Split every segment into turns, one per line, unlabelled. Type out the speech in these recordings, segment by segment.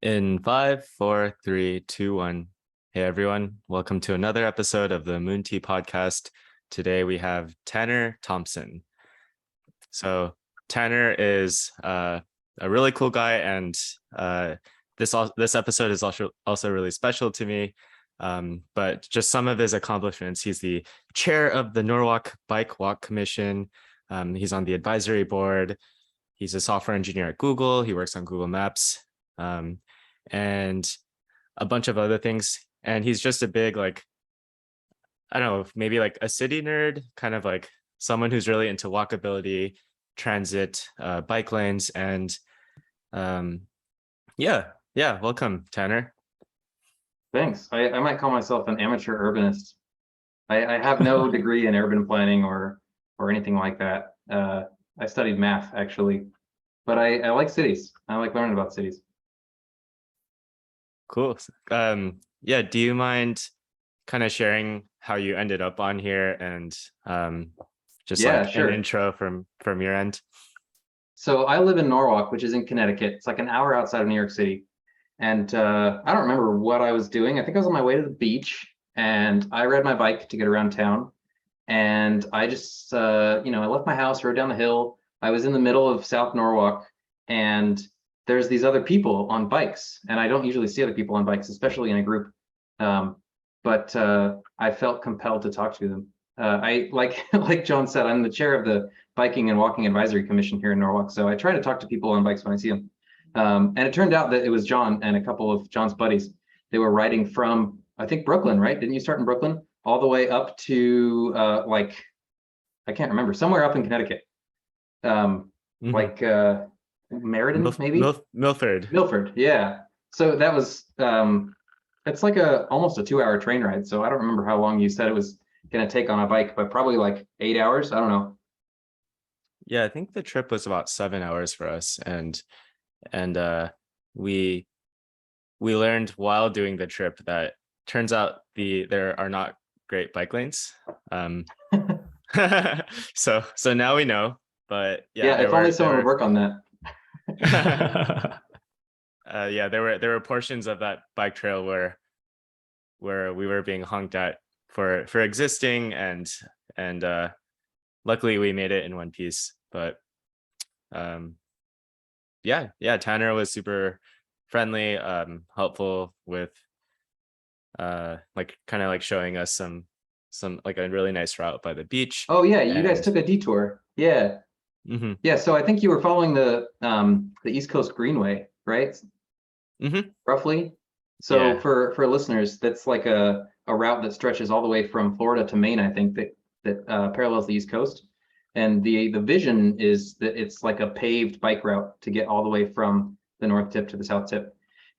In 5, 4, 3, 2, 1. Hey everyone, welcome to another episode of the Moon Tea Podcast. Today we have Tanner Thompson. So Tanner is a really cool guy, and this episode is also really special to me. But just some of his accomplishments: he's the chair of the Norwalk Bike Walk Commission. He's on the advisory board. He's a software engineer at Google. He works on Google Maps. And a bunch of other things. And he's just a big, I don't know, maybe like a city nerd, kind of like someone who's really into walkability, transit, bike lanes. And welcome, Tanner.
Thanks. I might call myself an amateur urbanist. I have no degree in urban planning or anything like that. I studied math, actually, but I like cities. I like learning about cities.
Cool. Do you mind kind of sharing how you ended up on here and
Sure.
An intro from your end?
So I live in Norwalk, which is in Connecticut. It's like an hour outside of New York City. And I don't remember what I was doing. I think I was on my way to the beach and I rode my bike to get around town. And I just, I left my house, rode down the hill. I was in the middle of South Norwalk, and there's these other people on bikes, and I don't usually see other people on bikes, especially in a group. But I felt compelled to talk to them. Like John said, I'm the chair of the Biking and Walking Advisory Commission here in Norwalk. So I try to talk to people on bikes when I see them. And it turned out that it was John and a couple of John's buddies. They were riding from, I think, Brooklyn, right? Didn't you start in Brooklyn? All the way up to I can't remember, somewhere up in Connecticut. Meriden, maybe?
Milford,
yeah. So that was it's like almost a 2-hour train ride. So I don't remember how long you said it was going to take on a bike, but probably like 8 hours. I don't know.
Yeah, I think the trip was about 7 hours for us, and we learned while doing the trip that turns out there are not great bike lanes. So now we know. But yeah,
if only someone would work on that.
There were portions of that bike trail where we were being honked at for existing, and luckily we made it in one piece. But Tanner was super friendly, helpful with showing us some like a really nice route by the beach.
Oh yeah, you guys took a detour. Yeah.
Mm-hmm.
Yeah, so I think you were following the East Coast Greenway, right?
Mm-hmm.
Roughly. So for listeners, that's like a route that stretches all the way from Florida to Maine, I think, that parallels the East Coast. And the vision is that it's like a paved bike route to get all the way from the north tip to the south tip.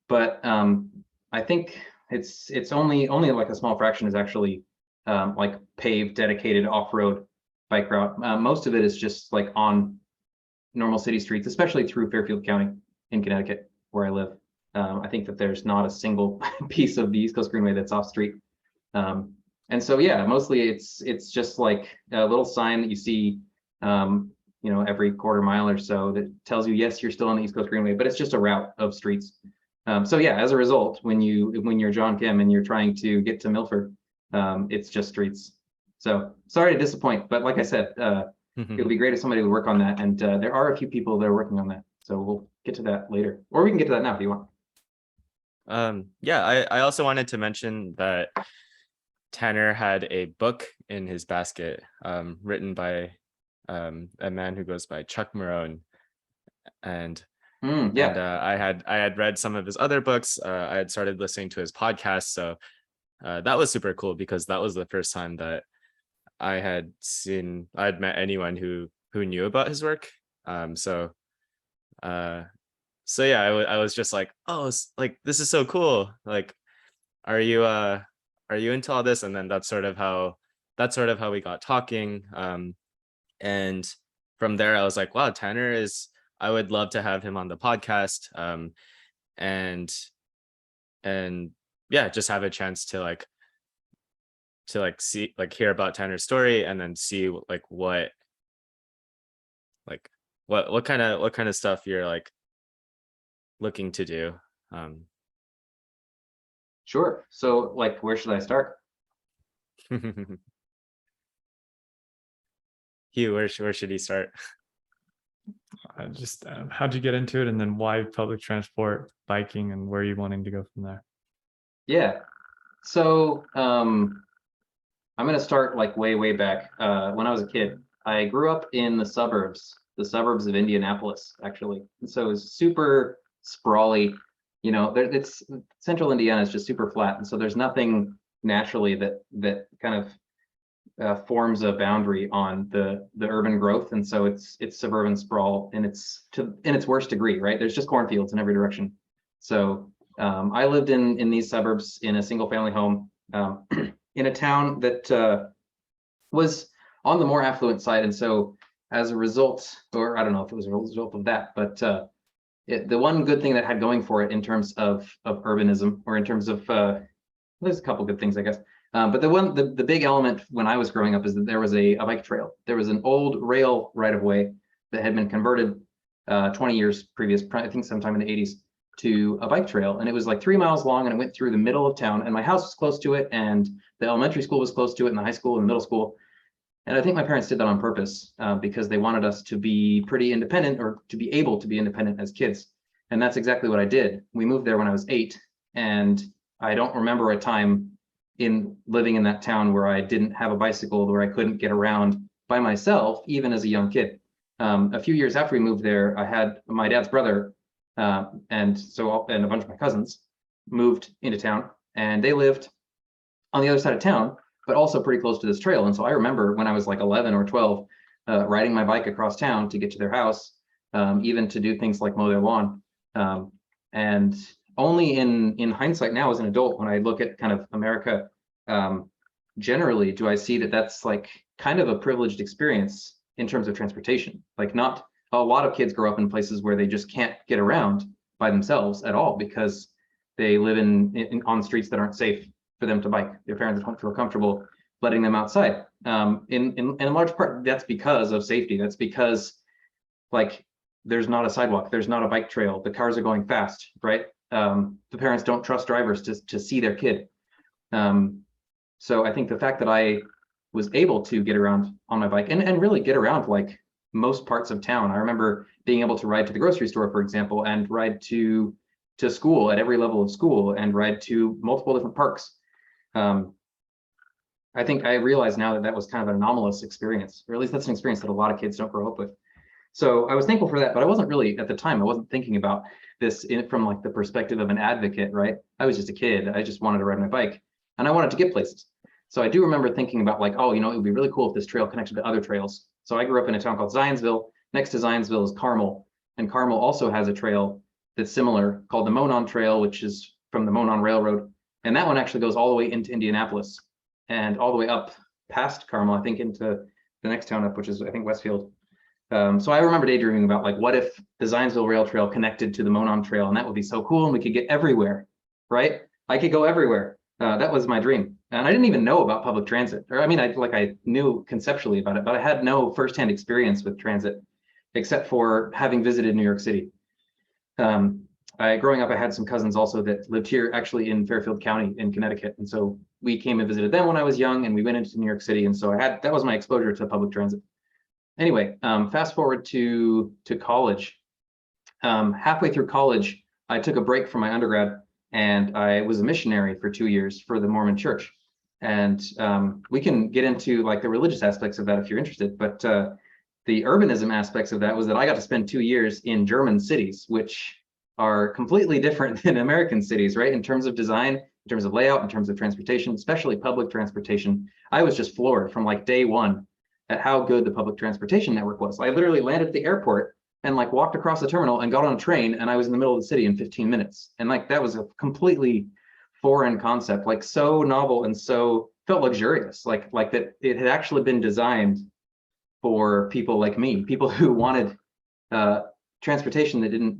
But I think it's only like a small fraction is actually like paved, dedicated off-road bike route. Most of it is just like on normal city streets, especially through Fairfield County in Connecticut, where I live. I think that there's not a single piece of the East Coast Greenway that's off street. And so, yeah, mostly it's just like a little sign that you see, every quarter mile or so that tells you, yes, you're still on the East Coast Greenway, but it's just a route of streets. So yeah, as a result, when you're John Kim and you're trying to get to Milford, it's just streets. So sorry to disappoint, but like I said, it would be great if somebody would work on that. And there are a few people that are working on that. So we'll get to that later, or we can get to that now if you want.
I also wanted to mention that Tanner had a book in his basket, written by a man who goes by Chuck Marone, and I had read some of his other books. I had started listening to his podcast, so that was super cool because that was the first time that I had met anyone who knew about his work. I was just like, oh, like this is so cool. Like, are you into all this? And then that's sort of how we got talking. And from there I was like, wow, I would love to have him on the podcast. And just have a chance to like to like see, like hear about Tanner's story and then see like what kind of stuff you're like looking to do.
Sure. So like, where should I start?
Hugh, where should he start?
Just how'd you get into it, and then why public transport, biking, and where are you wanting to go from there?
Yeah. So I'm going to start like way back. When I was a kid, I grew up in the suburbs of Indianapolis, actually. And so it's super sprawly. You know, it's central Indiana is just super flat, and so there's nothing naturally that kind of forms a boundary on the urban growth, and so it's suburban sprawl, and it's in its worst degree, right? There's just cornfields in every direction. So I lived in these suburbs in a single family home in a town that was on the more affluent side, and so as a result, or I don't know if it was a result of that, but the one good thing that had going for it in terms of urbanism, or in terms of there's a couple good things, I guess. But the big element when I was growing up is that there was a bike trail. There was an old rail right of way that had been converted 20 years previous, I think sometime in the 80s, to a bike trail. And it was like 3 miles long, and it went through the middle of town. And my house was close to it, and the elementary school was close to it, and the high school and middle school. And I think my parents did that on purpose because they wanted us to be pretty independent, or to be able to be independent as kids. And that's exactly what I did. We moved there when I was 8, and I don't remember a time in living in that town where I didn't have a bicycle, where I couldn't get around by myself, even as a young kid. A few years after we moved there, I had my dad's brother and a bunch of my cousins moved into town, and they lived on the other side of town, but also pretty close to this trail. And so I remember when I was like 11 or 12, riding my bike across town to get to their house, even to do things like mow their lawn. And only in hindsight now as an adult, when I look at kind of America generally, do I see that that's like kind of a privileged experience in terms of transportation. Like, not a lot of kids grow up in places where they just can't get around by themselves at all because they live on streets that aren't safe for them to bike. Their parents don't feel comfortable letting them outside. In large part, that's because of safety. That's because like there's not a sidewalk, there's not a bike trail, the cars are going fast, right? The parents don't trust drivers to see their kid. So I think the fact that I was able to get around on my bike and really get around like most parts of town. I remember being able to ride to the grocery store, for example, and ride to school at every level of school, and ride to multiple different parks. I think I realize now that was kind of an anomalous experience, or at least that's an experience that a lot of kids don't grow up with. So I was thankful for that, but I wasn't really, at the time, I wasn't thinking about this from like the perspective of an advocate, right? I was just a kid. I just wanted to ride my bike, and I wanted to get places. So I do remember thinking about like, oh, you know, it would be really cool if this trail connected to other trails. So I grew up in a town called Zionsville. Next to Zionsville is Carmel, and Carmel also has a trail that's similar called the Monon Trail, which is from the Monon Railroad. And that one actually goes all the way into Indianapolis and all the way up past Carmel, I think, into the next town up, which is, I think, Westfield. So I remember daydreaming about like, what if the Zionsville Rail Trail connected to the Monon Trail, and that would be so cool, and we could get everywhere, right? I could go everywhere. That was my dream. And I didn't even know about public transit. Or I mean, I knew conceptually about it, but I had no firsthand experience with transit, except for having visited New York City. Growing up, I had some cousins also that lived here, actually in Fairfield County in Connecticut. And so we came and visited them when I was young, and we went into New York City. And so that was my exposure to public transit. Anyway, fast forward to college. Halfway through college, I took a break from my undergrad, and I was a missionary for 2 years for the Mormon Church. And we can get into like the religious aspects of that if you're interested, but the urbanism aspects of that was that I got to spend 2 years in German cities, which are completely different than American cities, right? In terms of design, in terms of layout, in terms of transportation, especially public transportation. I was just floored from like day one at how good the public transportation network was. I literally landed at the airport and like walked across the terminal and got on a train, and I was in the middle of the city in 15 minutes. And like, that was a completely foreign concept, like so novel, and so felt luxurious, like that it had actually been designed for people like me, people who wanted transportation that didn't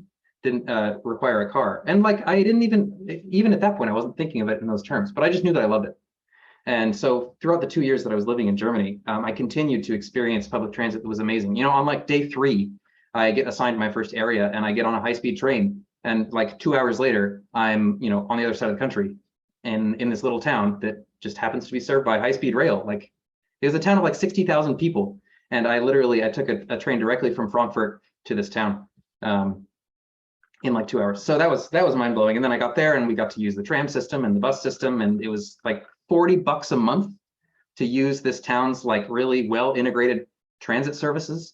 require a car. And like, I didn't even at that point, I wasn't thinking of it in those terms, but I just knew that I loved it. And so throughout the 2 years that I was living in Germany, I continued to experience public transit that was amazing. You know, on like day 3, I get assigned my first area and I get on a high-speed train. And like 2 hours later, I'm, you know, on the other side of the country in this little town that just happens to be served by high-speed rail. Like it was a town of like 60,000 people. And I took a train directly from Frankfurt to this town in like 2 hours. So that was mind blowing. And then I got there and we got to use the tram system and the bus system. And it was like $40 a month to use this town's like really well integrated transit services.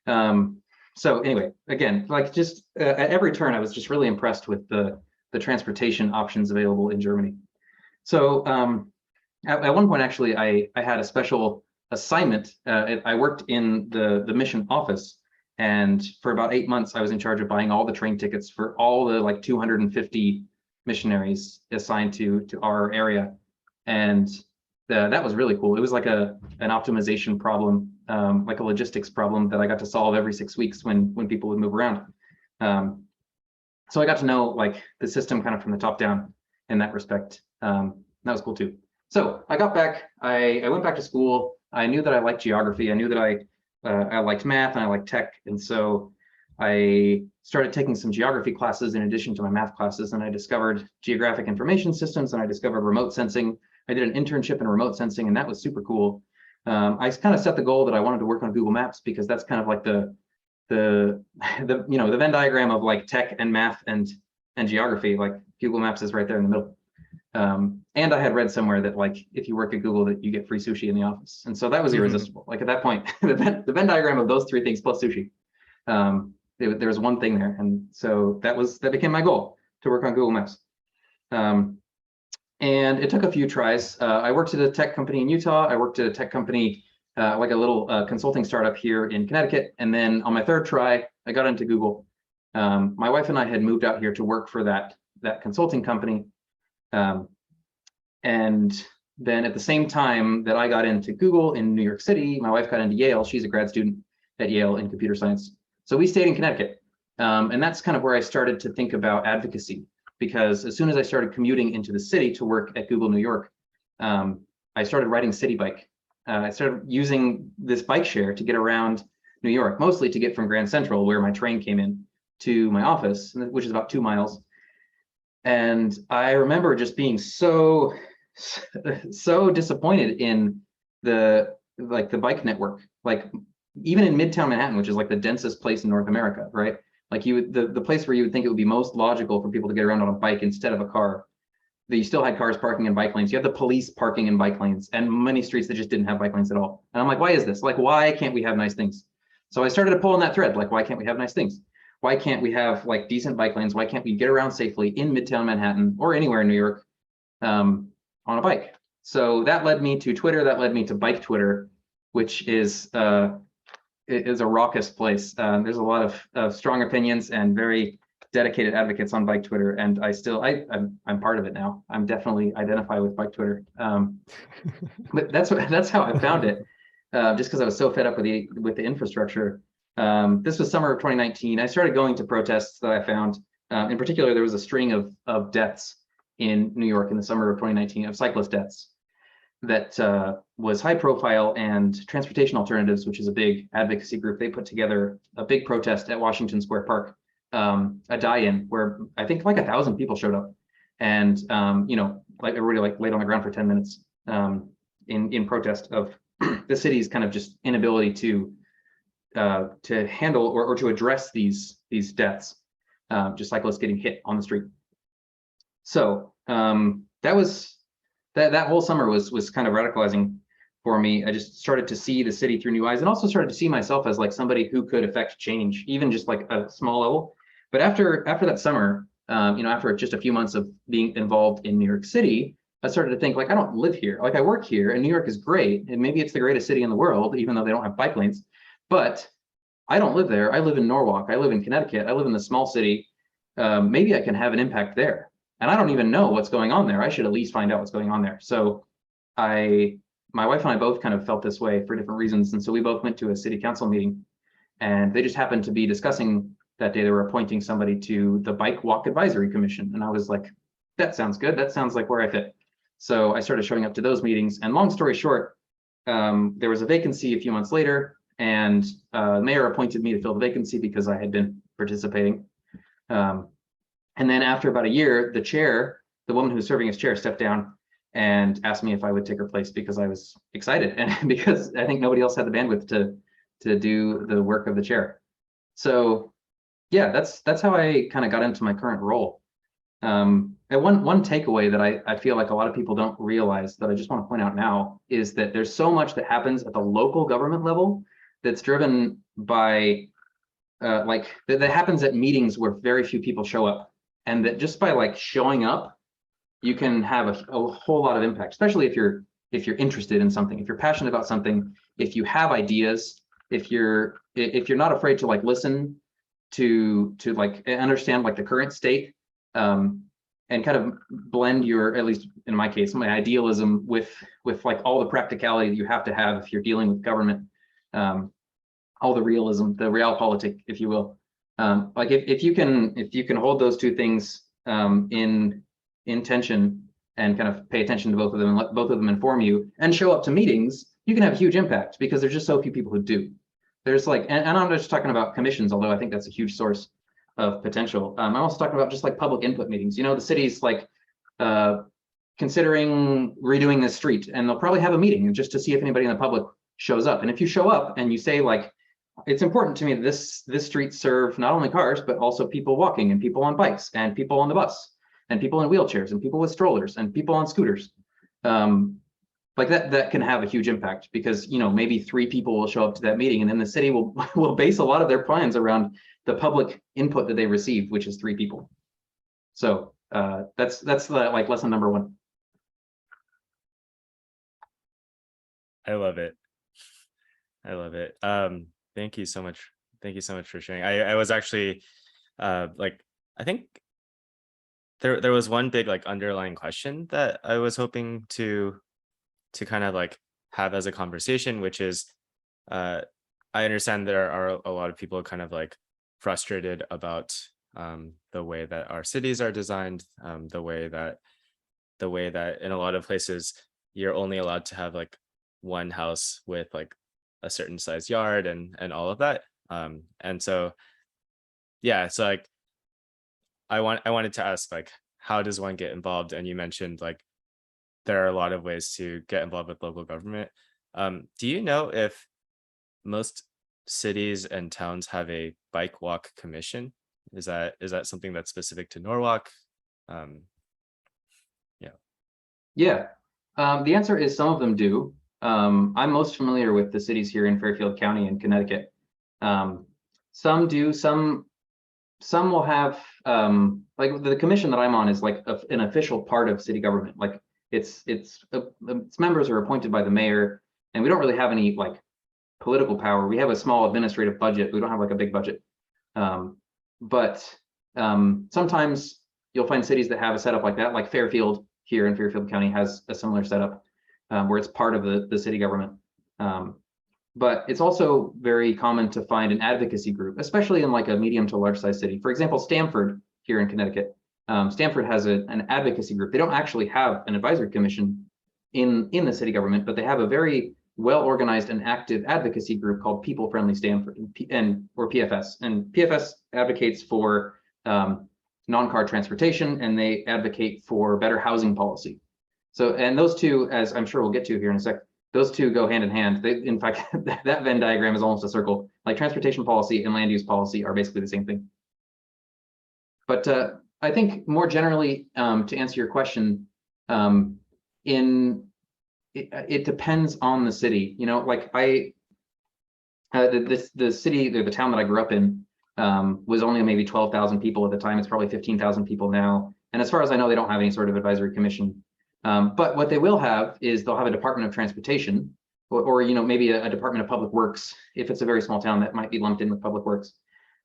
So anyway, again, like just at every turn, I was just really impressed with the transportation options available in Germany. So at one point, actually, I had a special assignment. I worked in the mission office, and for about 8 months, I was in charge of buying all the train tickets for all the like 250 missionaries assigned to our area, and that was really cool. It was like an optimization problem, like a logistics problem that I got to solve every 6 weeks when people would move around. So I got to know like the system kind of from the top down in that respect. That was cool too. So I got back, I went back to school. I knew that I liked geography. I knew that I liked math and I liked tech. And so I started taking some geography classes in addition to my math classes, and I discovered geographic information systems and I discovered remote sensing. I did an internship in remote sensing, and that was super cool. I kind of set the goal that I wanted to work on Google Maps because that's kind of like the you know, the Venn diagram of like tech and math and geography. Like Google Maps is right there in the middle. And I had read somewhere that like if you work at Google that you get free sushi in the office, and so that was irresistible. Like at that point, the Venn diagram of those 3 things plus sushi, there was one thing there, and so that became my goal, to work on Google Maps. And it took a few tries. I worked at a tech company in Utah. I worked at a tech company, like a little consulting startup here in Connecticut. And then on my 3rd try, I got into Google. My wife and I had moved out here to work for that consulting company. And then at the same time that I got into Google in New York City, my wife got into Yale. She's a grad student at Yale in computer science. So we stayed in Connecticut. And that's kind of where I started to think about advocacy, because as soon as I started commuting into the city to work at Google New York, I started riding City Bike. I started using this bike share to get around New York, mostly to get from Grand Central, where my train came in, to my office, which is about 2 miles. And I remember just being so disappointed in the bike network. Like even in Midtown Manhattan, which is like the densest place in North America, right? Like the place where you would think it would be most logical for people to get around on a bike instead of a car, that you still had cars parking in bike lanes. You had the police parking in bike lanes, and many streets that just didn't have bike lanes at all. And I'm like, why is this? Like, why can't we have nice things? So I started to pull on that thread. Like, why can't we have nice things? Why can't we have like decent bike lanes? Why can't we get around safely in Midtown Manhattan or anywhere in New York on a bike? So that led me to Twitter. That led me to Bike Twitter, which is a raucous place. There's a lot of strong opinions and very dedicated advocates on Bike Twitter, and I'm part of it now. I'm definitely identify with Bike Twitter. But that's how I found it, just because I was so fed up with the infrastructure. This was summer of 2019. I started going to protests that I found. In particular, there was a string of deaths in New York in the summer of 2019, of cyclist deaths, that was high profile, and Transportation Alternatives, which is a big advocacy group, they put together a big protest at Washington Square Park, a die-in where I think like 1,000 people showed up, and you know, like everybody like laid on the ground for 10 minutes in protest of the city's kind of just inability to handle or to address these deaths, just cyclists getting hit on the street. So that whole summer was kind of radicalizing for me. I just started to see the city through new eyes, and also started to see myself as like somebody who could affect change, even just like a small level. But after that summer, you know, after just a few months of being involved in New York City, I started to think like, I don't live here. Like I work here, and New York is great, and maybe it's the greatest city in the world, even though they don't have bike lanes. But I don't live there. I live in Norwalk. I live in Connecticut. I live in the small city. Maybe I can have an impact there. And I don't even know what's going on there. I should at least find out what's going on there. So my wife and I both kind of felt this way for different reasons. And so we both went to a city council meeting, and they just happened to be discussing that day. They were appointing somebody to the Bike Walk Advisory Commission. And I was like, that sounds good. That sounds like where I fit. So I started showing up to those meetings, and long story short, there was a vacancy a few months later, and the mayor appointed me to fill the vacancy because I had been participating. And then after about a year, the chair, the woman who was serving as chair, stepped down and asked me if I would take her place because I was excited and because I think nobody else had the bandwidth to do the work of the chair. So yeah, that's how I kind of got into my current role. And one takeaway that I feel like a lot of people don't realize that I just want to point out now is that there's so much that happens at the local government level that's driven by that happens at meetings where very few people show up, and that just by like showing up, you can have a whole lot of impact, especially if you're interested in something, if you're passionate about something, if you have ideas, if you're not afraid to like listen to like understand like the current state, and kind of blend your, at least in my case, my idealism with like all the practicality that you have to have if you're dealing with government, all the realism, the realpolitik, if you will. Like if you can hold those two things in tension and kind of pay attention to both of them and let both of them inform you and show up to meetings, you can have huge impact because there's just so few people who do. There's like, and I'm not just talking about commissions, although I think that's a huge source of potential. I'm also talking about just like public input meetings. You know, the city's like considering redoing this street, and they'll probably have a meeting just to see if anybody in the public shows up. And if you show up and you say like, it's important to me that this street serve not only cars, but also people walking and people on bikes and people on the bus and people in wheelchairs and people with strollers and people on scooters. Like that can have a huge impact because, you know, maybe 3 people will show up to that meeting, and then the city will base a lot of their plans around the public input that they receive, which is 3 people. So that's the like lesson number 1.
I love it. I love it. Thank you so much. Thank you so much for sharing. I was actually like, I think there was one big like underlying question that I was hoping to kind of like have as a conversation, which is I understand there are a lot of people kind of like frustrated about the way that our cities are designed, the way that in a lot of places you're only allowed to have like one house with like a certain size yard and all of that. And so yeah, so like I wanted to ask like, how does one get involved? And you mentioned like there are a lot of ways to get involved with local government. Do you know if most cities and towns have a bike walk commission? Is that something that's specific to Norwalk?
Yeah. The answer is some of them do. I'm most familiar with the cities here in Fairfield County in Connecticut. Some do, some will have, like the commission that I'm on is like an official part of city government. Like its members are appointed by the mayor, and we don't really have any like political power. We have a small administrative budget. We don't have like a big budget. But sometimes you'll find cities that have a setup like that, like Fairfield here in Fairfield County has a similar setup where it's part of the city government. But it's also very common to find an advocacy group, especially in like a medium to large size city. For example, Stamford here in Connecticut. Stamford has an advocacy group. They don't actually have an advisory commission in the city government, but they have a very well-organized and active advocacy group called People Friendly Stamford, or PFS. And PFS advocates for non-car transportation, and they advocate for better housing policy. So, and those two, as I'm sure we'll get to here in a sec, those two go hand in hand. They, in fact, that Venn diagram is almost a circle. Like transportation policy and land use policy are basically the same thing. But I think more generally, to answer your question, it depends on the city. You know, like the city, the town that I grew up in was only maybe 12,000 people at the time. It's probably 15,000 people now. And as far as I know, they don't have any sort of advisory commission. But what they will have is they'll have a Department of Transportation, or you know, maybe a Department of Public Works. If it's a very small town, that might be lumped in with Public Works.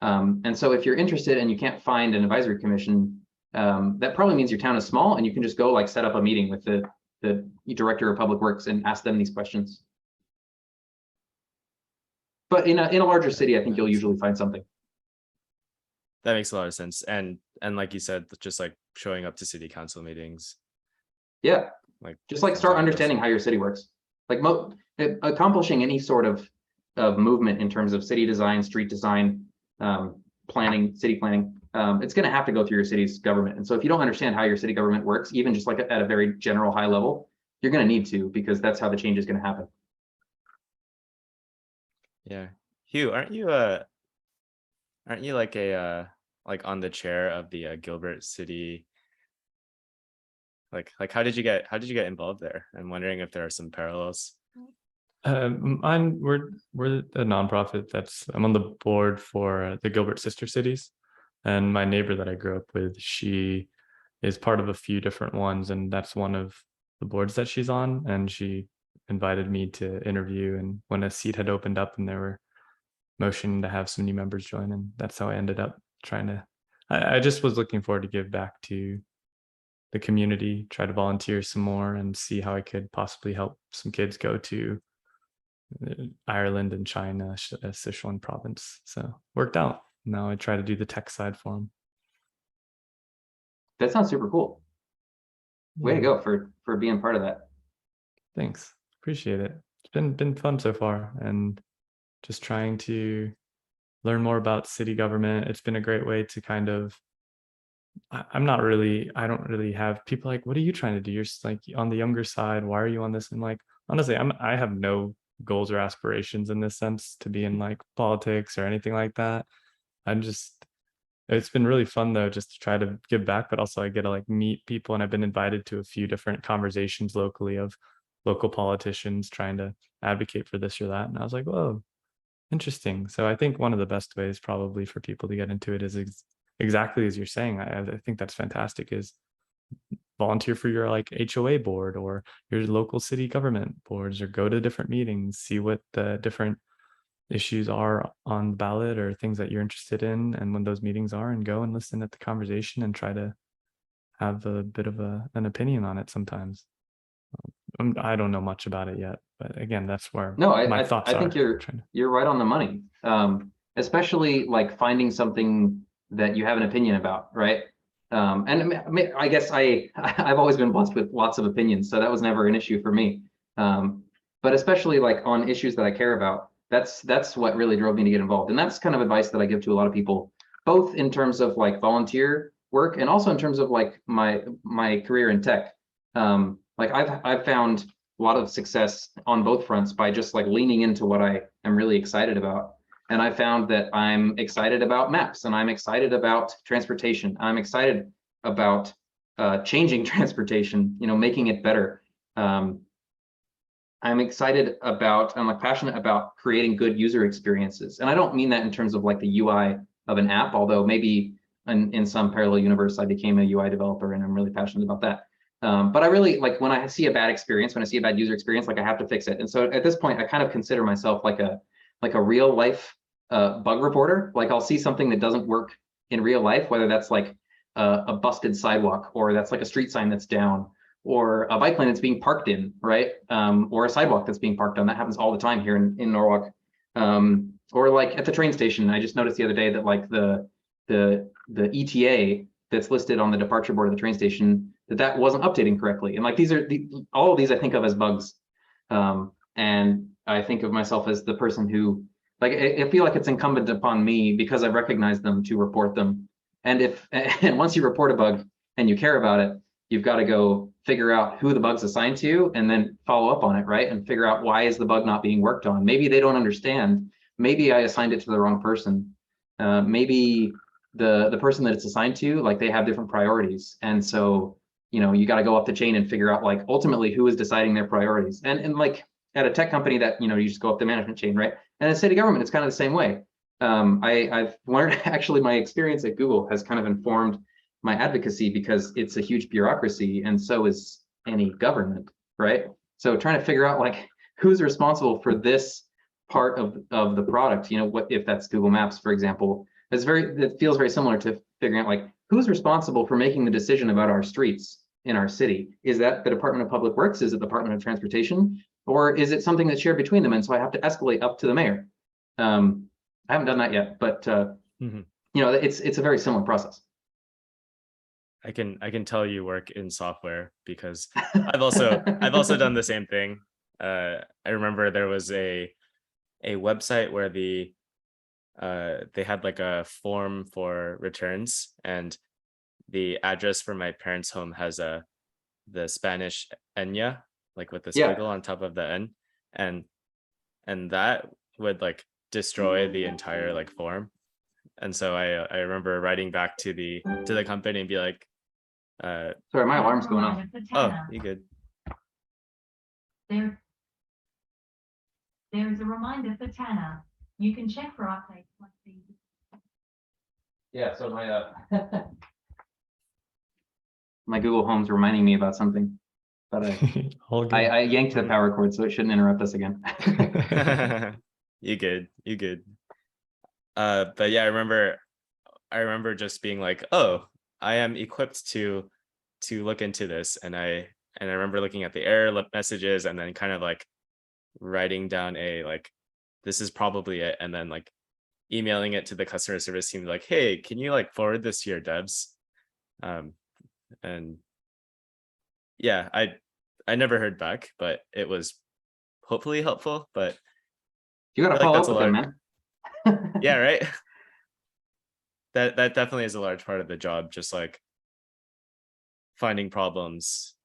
And so if you're interested and you can't find an advisory commission, that probably means your town is small, and you can just go like set up a meeting with the Director of Public Works and ask them these questions. But in a larger city, I think you'll usually find something.
That makes a lot of sense. And like you said, just like showing up to city council meetings.
Yeah,
Like
just like
sounds
start
like
understanding how your city works. Like accomplishing any sort of movement in terms of city design, street design, planning, city planning, it's going to have to go through your city's government. And so if you don't understand how your city government works, even just like at a very general high level, you're going to need to, because that's how the change is going to happen.
Yeah. Hugh, aren't you like a like on the chair of the Gilbert city? Like how did you get involved there? I'm wondering if there are some parallels.
We're a nonprofit I'm on the board for the Gilbert sister cities, and my neighbor that I grew up with, she is part of a few different ones, and that's one of the boards that she's on. And she invited me to interview, and when a seat had opened up and they were motioning to have some new members join, and that's how I ended up trying to. I just was looking forward to give back to the community, try to volunteer some more, and see how I could possibly help some kids go to Ireland and China, Sichuan province. So worked out. Now I try to do the tech side for them.
That sounds super cool. Way to go for being part of that.
Thanks. Appreciate it. It's been fun so far, and just trying to learn more about city government. It's been a great way to kind of, I don't really have people like, what are you trying to do? You're just like on the younger side. Why are you on this? And like, honestly, I have no goals or aspirations in this sense to be in like politics or anything like that. It's been really fun though, just to try to give back, but also I get to like meet people, and I've been invited to a few different conversations locally of local politicians trying to advocate for this or that. And I was like, whoa, interesting. So I think one of the best ways probably for people to get into it is exactly as you're saying. I think that's fantastic, is volunteer for your like HOA board or your local city government boards, or go to different meetings, see what the different issues are on the ballot or things that you're interested in, and when those meetings are, and go and listen at the conversation and try to have a bit of an opinion on it sometimes. I don't know much about it yet, but again, that's where my thoughts are.
I think you're right on the money. Especially like finding something that you have an opinion about, right? And I guess I've always been blessed with lots of opinions, so that was never an issue for me. But especially like on issues that I care about, that's what really drove me to get involved. And that's kind of advice that I give to a lot of people, both in terms of like volunteer work and also in terms of like my career in tech. Like I've found a lot of success on both fronts by just like leaning into what I am really excited about. And I found that I'm excited about maps, and I'm excited about transportation. I'm excited about changing transportation, making it better. I'm like passionate about creating good user experiences. And I don't mean that in terms of like the UI of an app, although maybe in some parallel universe, I became a UI developer and I'm really passionate about that. But I really like when I see a bad experience, when I see a bad user experience, like I have to fix it. And so at this point, I kind of consider myself like a real life bug reporter. Like I'll see something that doesn't work in real life, whether that's like a busted sidewalk, or that's like a street sign that's down, or a bike lane that's being parked in, right? Or a sidewalk that's being parked on. That happens all the time here in Norwalk. Or like at the train station, I just noticed the other day that like the ETA that's listed on the departure board of the train station, that wasn't updating correctly. And like all of these I think of as bugs. And I think of myself as the person who, like, I feel like it's incumbent upon me, because I've recognized them, to report them. And once you report a bug and you care about it, you've got to go figure out who the bug's assigned to and then follow up on it, right? And figure out, why is the bug not being worked on? Maybe they don't understand. Maybe I assigned it to the wrong person. Maybe the person that it's assigned to, like, they have different priorities. And so, you got to go up the chain and figure out, like, ultimately who is deciding their priorities. And like at a tech company that, you just go up the management chain, right? And in city government, it's kind of the same way. I've learned, actually, my experience at Google has kind of informed my advocacy, because it's a huge bureaucracy, and so is any government, right? So trying to figure out, like, who's responsible for this part of the product, what if that's Google Maps, for example, it feels very similar to figuring out, like, who's responsible for making the decision about our streets in our city. Is that the Department of Public Works? Is it the Department of Transportation? Or is it something that's shared between them? And so I have to escalate up to the mayor. I haven't done that yet, but it's a very similar process.
I can tell you work in software because I've also done the same thing. I remember there was a website where they had like a form for returns, and the address for my parents' home has the Spanish enya, like with the
Yeah.
squiggle on top of the N, and that would like destroy the entire like form. And so I remember writing back to the company and be like,
Sorry, my alarm's going off.
oh, you good.
There's a reminder for Tanner. You can check for updates once these.
Yeah, so my Google Home's reminding me about something, but
All good.
I yanked the power cord, so it shouldn't interrupt us again.
You good. But yeah, I remember just being like, oh, I am equipped to look into this. And I remember looking at the error messages and then kind of like writing down like, this is probably it. And then like emailing it to the customer service team, like, hey, can you like forward this to your devs? And yeah, I never heard back, but it was hopefully helpful. But
You gotta
I feel
follow
like
up with them, man.
yeah, right. That definitely is a large part of the job, just like finding problems,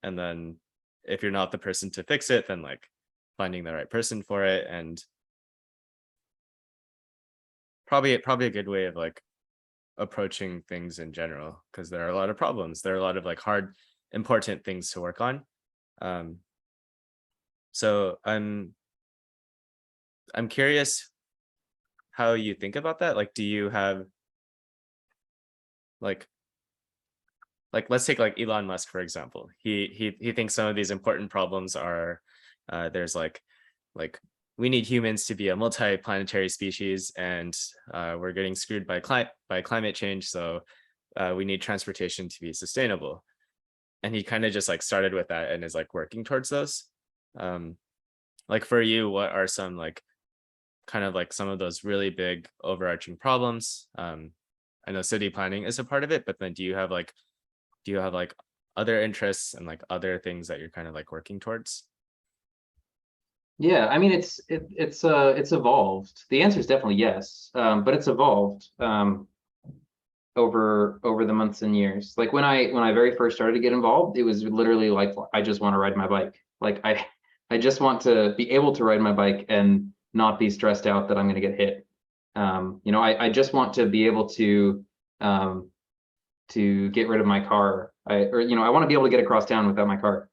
and then if you're not the person to fix it, then like finding the right person for it. And probably a good way of like approaching things in general, because there are a lot of problems, there are a lot of like hard, important things to work on. So I'm curious how you think about that. Like, do you have like let's take like Elon Musk, for example. He thinks some of these important problems are there's like we need humans to be a multi-planetary species, and we're getting screwed by climate change, so we need transportation to be sustainable. And he kind of just like started with that and is like working towards those. Like for you, what are some like kind of like some of those really big overarching problems? I know city planning is a part of it, but then do you have like other interests and like other things that you're kind of like working towards?
Yeah, I mean it's evolved. The answer is definitely yes, but it's evolved over the months and years. Like when I very first started to get involved, it was literally like I just want to ride my bike. Like I just want to be able to ride my bike and not be stressed out that I'm going to get hit. You know, I just want to be able to get rid of my car. I want to be able to get across town without my car.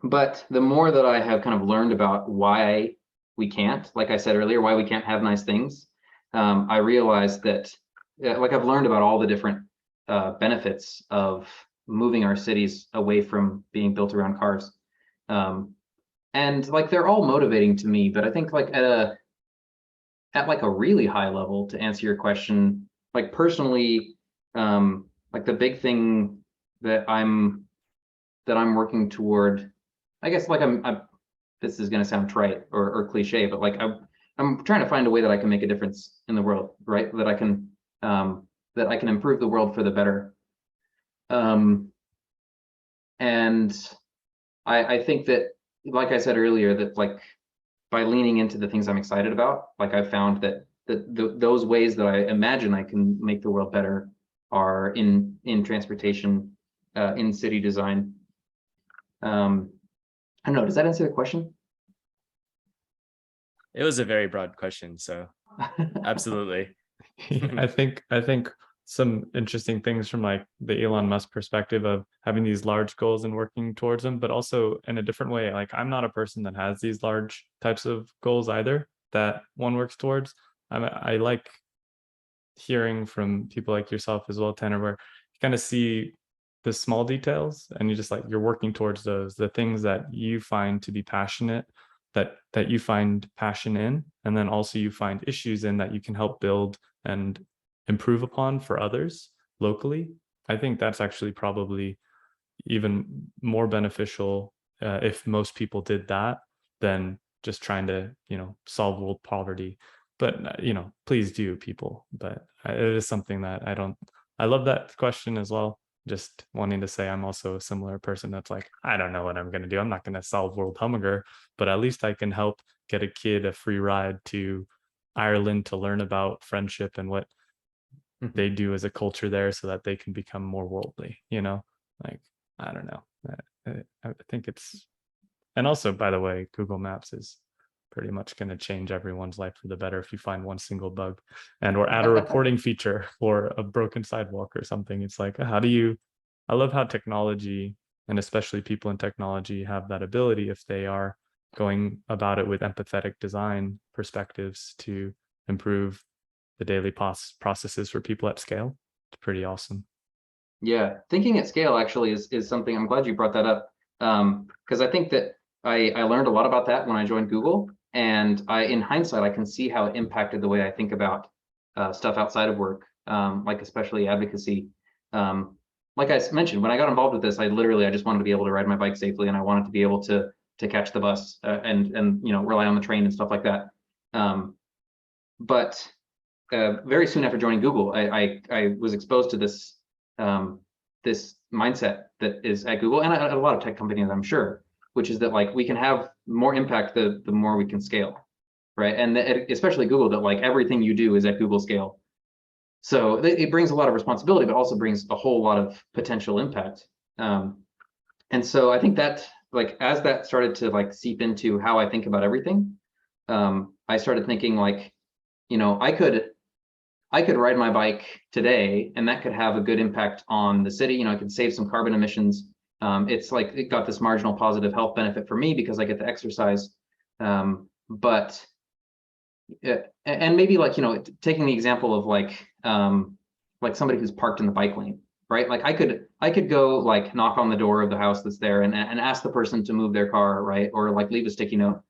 But the more that I have kind of learned about why we can't, like I said earlier, why we can't have nice things, I realized that, like I've learned about all the different benefits of moving our cities away from being built around cars. And like they're all motivating to me, but I think like at like a really high level, to answer your question, like personally, like the big thing that I'm working toward, I guess like this is going to sound trite or cliche, but like I'm trying to find a way that I can make a difference in the world, right? That I can improve the world for the better. And I think that, like I said earlier, that like by leaning into the things I'm excited about, like I've found that those ways that I imagine I can make the world better are in transportation, in city design. I don't know, does that answer the question?
It was a very broad question, so absolutely.
I think some interesting things from like the Elon Musk perspective of having these large goals and working towards them, but also in a different way. Like I'm not a person that has these large types of goals either that one works towards. I like hearing from people like yourself as well, Tanner, where you kind of see the small details and you just like you're working towards those, the things that you find to be passionate, that you find passion in, and then also you find issues in that you can help build and improve upon for others locally. I think that's actually probably even more beneficial if most people did that than just trying to, solve world poverty. But, please do, people. But it is something that I don't I love that question as well. Just wanting to say I'm also a similar person that's like, I don't know what I'm going to do. I'm not going to solve world hunger, but at least I can help get a kid a free ride to Ireland to learn about friendship and what they do as a culture there so that they can become more worldly, like, I don't know. I think it's, and also, by the way, Google Maps is pretty much going to change everyone's life for the better if you find one single bug, and or add a reporting feature for a broken sidewalk or something. It's like, I love how technology, and especially people in technology, have that ability if they are going about it with empathetic design perspectives to improve the daily processes for people at scale. It's pretty awesome.
Yeah, thinking at scale actually is something. I'm glad you brought that up, because I think that I learned a lot about that when I joined Google, and in hindsight, I can see how it impacted the way I think about stuff outside of work, like especially advocacy. Like I mentioned, when I got involved with this, I just wanted to be able to ride my bike safely, and I wanted to be able to catch the bus and rely on the train and stuff like that. But very soon after joining Google, I was exposed to this this mindset that is at Google and at a lot of tech companies, I'm sure, which is that like we can have more impact the more we can scale, right? And especially Google, that like everything you do is at Google scale. So it brings a lot of responsibility, but also brings a whole lot of potential impact. And so I think that like as that started to like seep into how I think about everything, I started thinking like, I could ride my bike today and that could have a good impact on the city. I could save some carbon emissions. It's like it got this marginal positive health benefit for me because I get to exercise. But and maybe like, taking the example of like somebody who's parked in the bike lane, right? Like I could go like knock on the door of the house that's there and ask the person to move their car, right? Or like leave a sticky note,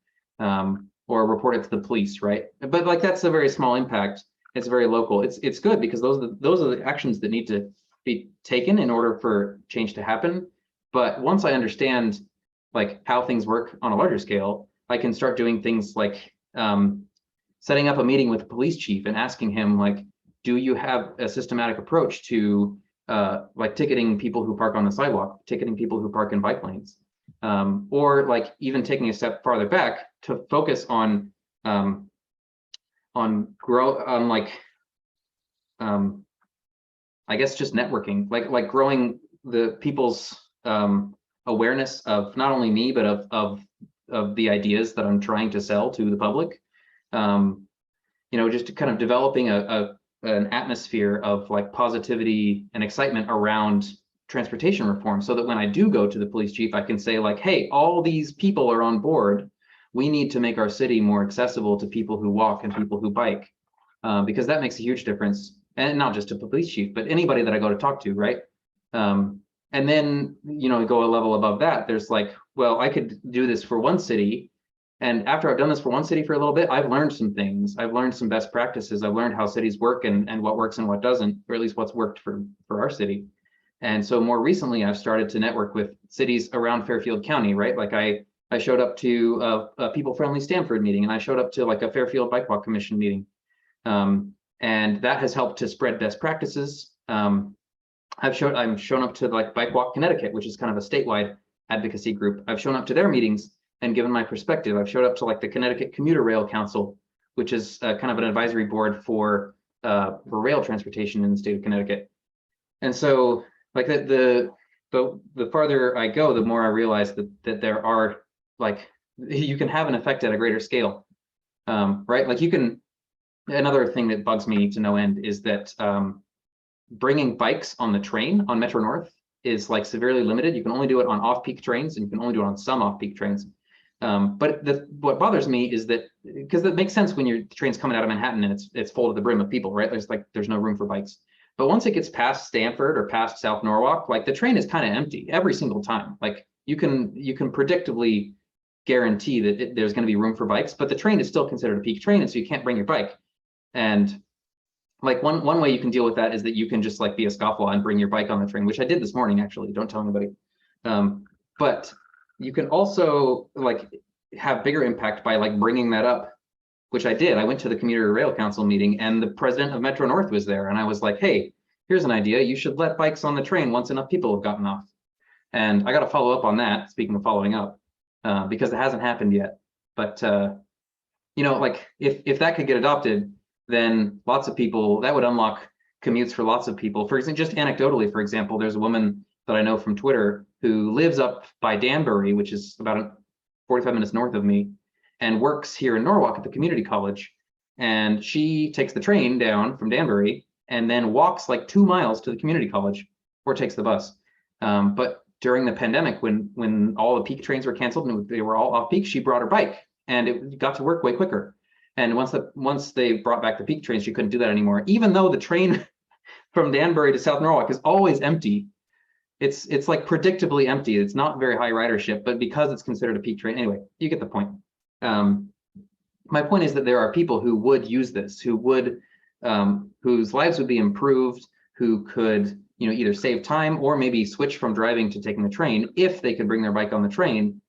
or report it to the police, right? But like that's a very small impact. It's very local. It's good because those are the actions that need to be taken in order for change to happen. But once I understand like how things work on a larger scale, I can start doing things like setting up a meeting with the police chief and asking him like, do you have a systematic approach to like ticketing people who park on the sidewalk, ticketing people who park in bike lanes, or like even taking a step farther back to focus on I guess just networking, like growing the people's awareness of not only me, but of the ideas that I'm trying to sell to the public. Just kind of developing an atmosphere of like positivity and excitement around transportation reform, so that when I do go to the police chief, I can say like, hey, all these people are on board. We need to make our city more accessible to people who walk and people who bike, because that makes a huge difference. And not just to the police chief, but anybody that I go to talk to, right? And then, go a level above that. There's like, well, I could do this for one city. And after I've done this for one city for a little bit, I've learned some things. I've learned some best practices. I've learned how cities work and what works and what doesn't, or at least what's worked for our city. And so more recently, I've started to network with cities around Fairfield County, right? Like I showed up to a people-friendly Stamford meeting, and I showed up to like a Fairfield Bike Walk Commission meeting. And that has helped to spread best practices. I'm shown up to like Bike Walk Connecticut, which is kind of a statewide advocacy group. I've shown up to their meetings and given my perspective. I've showed up to like the Connecticut Commuter Rail Council, which is kind of an advisory board for rail transportation in the state of Connecticut. And so like the farther I go, the more I realize that there are like, you can have an effect at a greater scale, right? Like you can, another thing that bugs me to no end is that bringing bikes on the train on Metro North is like severely limited. You can only do it on off-peak trains, and you can only do it on some off-peak trains. But what bothers me is that, because that makes sense when your train's coming out of Manhattan and it's full to the brim of people, right? There's no room for bikes. But once it gets past Stamford or past South Norwalk, like the train is kind of empty every single time. Like you can predictably guarantee that there's going to be room for bikes, but the train is still considered a peak train, and so you can't bring your bike. And like one way you can deal with that is that you can just like be a scofflaw and bring your bike on the train, which I did this morning, actually. Don't tell anybody. But you can also like have bigger impact by like bringing that up, which I did. I went to the Commuter Rail Council meeting, and the president of Metro North was there, and I was like, hey, here's an idea. You should let bikes on the train once enough people have gotten off. And I got to follow up on that, speaking of following up, because it hasn't happened yet. But, you know, like if that could get adopted, then lots of people, that would unlock commutes for lots of people. For example, just anecdotally, for example, there's a woman that I know from Twitter who lives up by Danbury, which is about 45 minutes north of me, and works here in Norwalk at the community college. And she takes the train down from Danbury and then walks like 2 miles to the community college, or takes the bus. But during the pandemic, when all the peak trains were canceled and they were all off peak, she brought her bike, and it got to work way quicker. And once they brought back the peak trains, she couldn't do that anymore. Even though the train from Danbury to South Norwalk is always empty, it's like predictably empty. It's not very high ridership, but because it's considered a peak train, anyway, you get the point. My point is that there are people who would use this, who would, whose lives would be improved, who could, you know, either save time or maybe switch from driving to taking the train if they could bring their bike on the train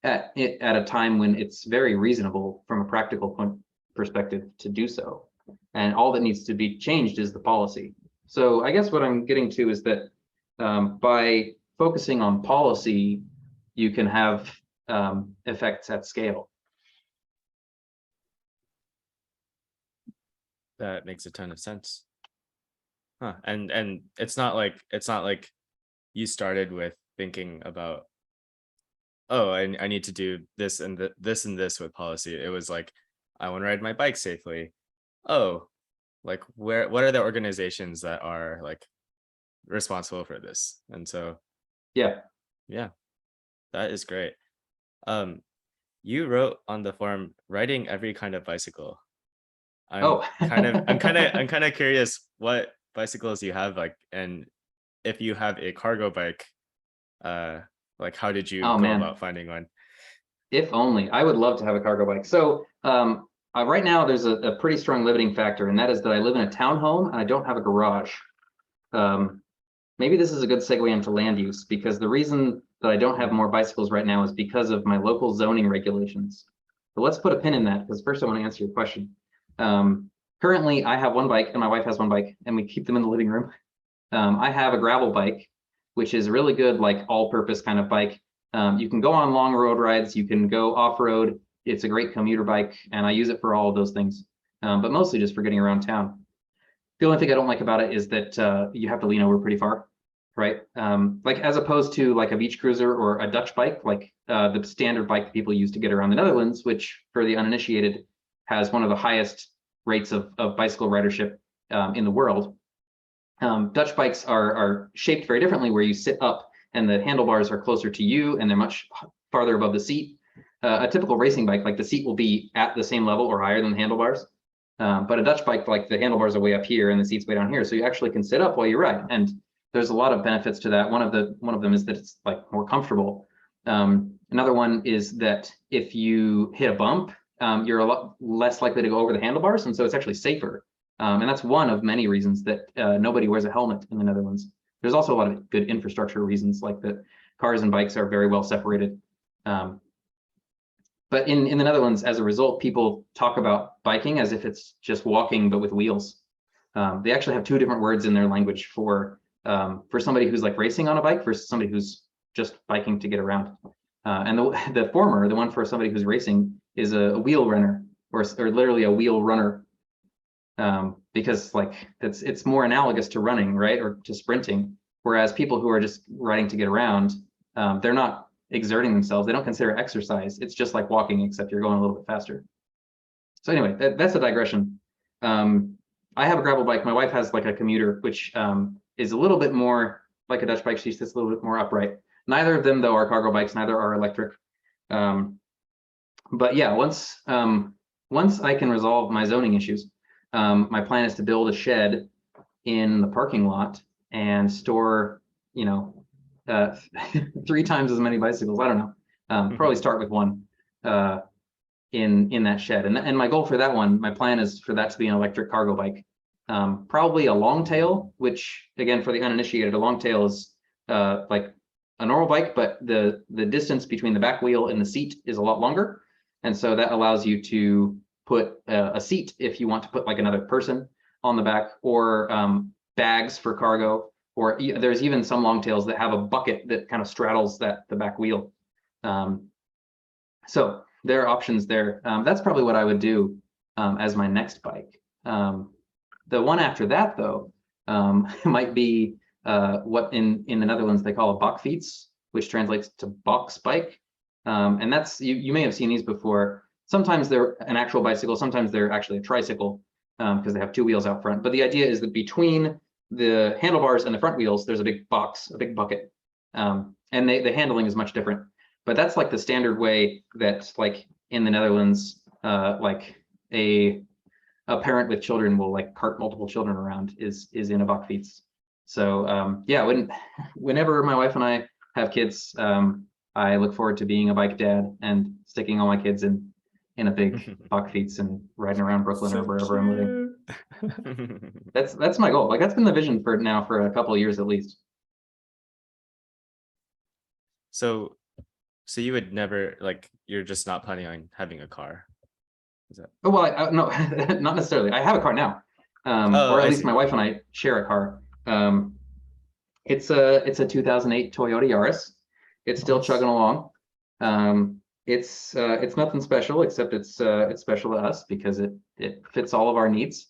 at a time when it's very reasonable from a practical perspective to do so. And all that needs to be changed is the policy. So I guess what I'm getting to is that by focusing on policy, you can have effects at scale.
That makes a ton of sense. Huh. And it's not like you started with thinking about, oh, I need to do this and this with policy. It was like, I want to ride my bike safely. Oh, like what are the organizations that are like responsible for this? And so yeah, that is great. You wrote on the forum, riding every kind of bicycle. I'm kind of curious what bicycles you have, like, and if you have a cargo bike, like how did you go about finding one?
If only. I would love to have a cargo bike. So right now there's a pretty strong limiting factor, and that is that I live in a townhome and I don't have a garage. Maybe this is a good segue into land use, because the reason that I don't have more bicycles right now is because of my local zoning regulations. But let's put a pin in that, because first I want to answer your question. Currently I have one bike and my wife has one bike, and we keep them in the living room. I have a gravel bike, which is really good, like all-purpose kind of bike. You can go on long road rides, you can go off-road. It's a great commuter bike, and I use it for all of those things, but mostly just for getting around town. The only thing I don't like about it is that you have to lean over pretty far, right? Like as opposed to like a beach cruiser or a Dutch bike, like the standard bike that people use to get around the Netherlands, which for the uninitiated has one of the highest rates of bicycle ridership in the world. Dutch bikes are shaped very differently, where you sit up and the handlebars are closer to you and they're much farther above the seat. A typical racing bike, like the seat will be at the same level or higher than the handlebars. But a Dutch bike, like the handlebars are way up here and the seat's way down here. So you actually can sit up while you ride. And there's a lot of benefits to that. One of them is that it's like more comfortable. Another one is that if you hit a bump, you're a lot less likely to go over the handlebars. And so it's actually safer. And that's one of many reasons that nobody wears a helmet in the Netherlands. There's also a lot of good infrastructure reasons, like that cars and bikes are very well separated. But in the Netherlands, as a result, people talk about biking as if it's just walking, but with wheels. They actually have two different words in their language for somebody who's like racing on a bike versus somebody who's just biking to get around. And the former, the one for somebody who's racing, is a wheel runner, or literally a wheel runner. Because like it's more analogous to running, right, or to sprinting, whereas people who are just riding to get around, they're not exerting themselves. They don't consider it exercise. It's just like walking, except you're going a little bit faster. So anyway, that's a digression. I have a gravel bike. My wife has like a commuter, which is a little bit more like a Dutch bike. She sits a little bit more upright. Neither of them, though, are cargo bikes. Neither are electric. But yeah, once I can resolve my zoning issues, my plan is to build a shed in the parking lot and store, 3 times as many bicycles. I don't know. Probably start with one in that shed. And my goal for that one, my plan is for that to be an electric cargo bike. Probably a long tail, which again, for the uninitiated, a long tail is like a normal bike, but the distance between the back wheel and the seat is a lot longer. And so that allows you to put a seat if you want to put like another person on the back, or bags for cargo, or there's even some longtails that have a bucket that kind of straddles the back wheel. So there are options there. That's probably what I would do as my next bike. The one after that, though, might be what in the Netherlands they call a bakfiets, which translates to box bike. And that's, you may have seen these before. Sometimes they're an actual bicycle, sometimes they're actually a tricycle because they have two wheels out front. But the idea is that between the handlebars and the front wheels, there's a big box, a big bucket. And the handling is much different. But that's like the standard way that, like in the Netherlands, like a parent with children will like cart multiple children around is in a bakfiets. So yeah, whenever my wife and I have kids, I look forward to being a bike dad and sticking all my kids in a big bakfiets and riding around Brooklyn or wherever I'm living. That's my goal. Like that's been the vision for a couple of years at least.
So you would never, like, you're just not planning on having a car? Is that?
Oh, well, no, not necessarily. I have a car now, or at least my wife and I share a car. It's a 2008 Toyota Yaris. It's still chugging along. It's nothing special, except it's special to us because it fits all of our needs.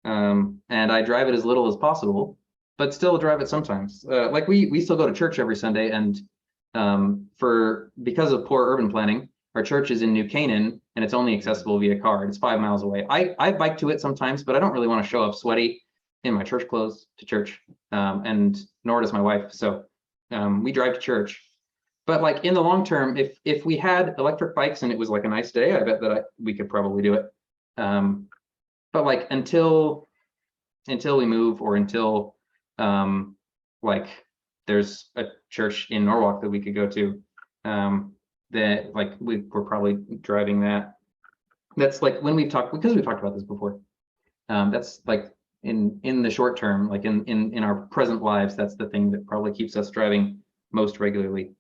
And I drive it as little as possible, but still drive it sometimes. Like we still go to church every Sunday, and because of poor urban planning, our church is in New Canaan and it's only accessible via car. It's 5 miles away. I bike to it sometimes, but I don't really want to show up sweaty in my church clothes to church, and nor does my wife. So we drive to church. But like in the long term, if we had electric bikes and it was like a nice day, I bet that we could probably do it. But like until we move, or until like there's a church in Norwalk that we could go to, that like we're probably driving that. That's like when because we've talked about this before. That's like in the short term, like in our present lives, that's the thing that probably keeps us driving most regularly.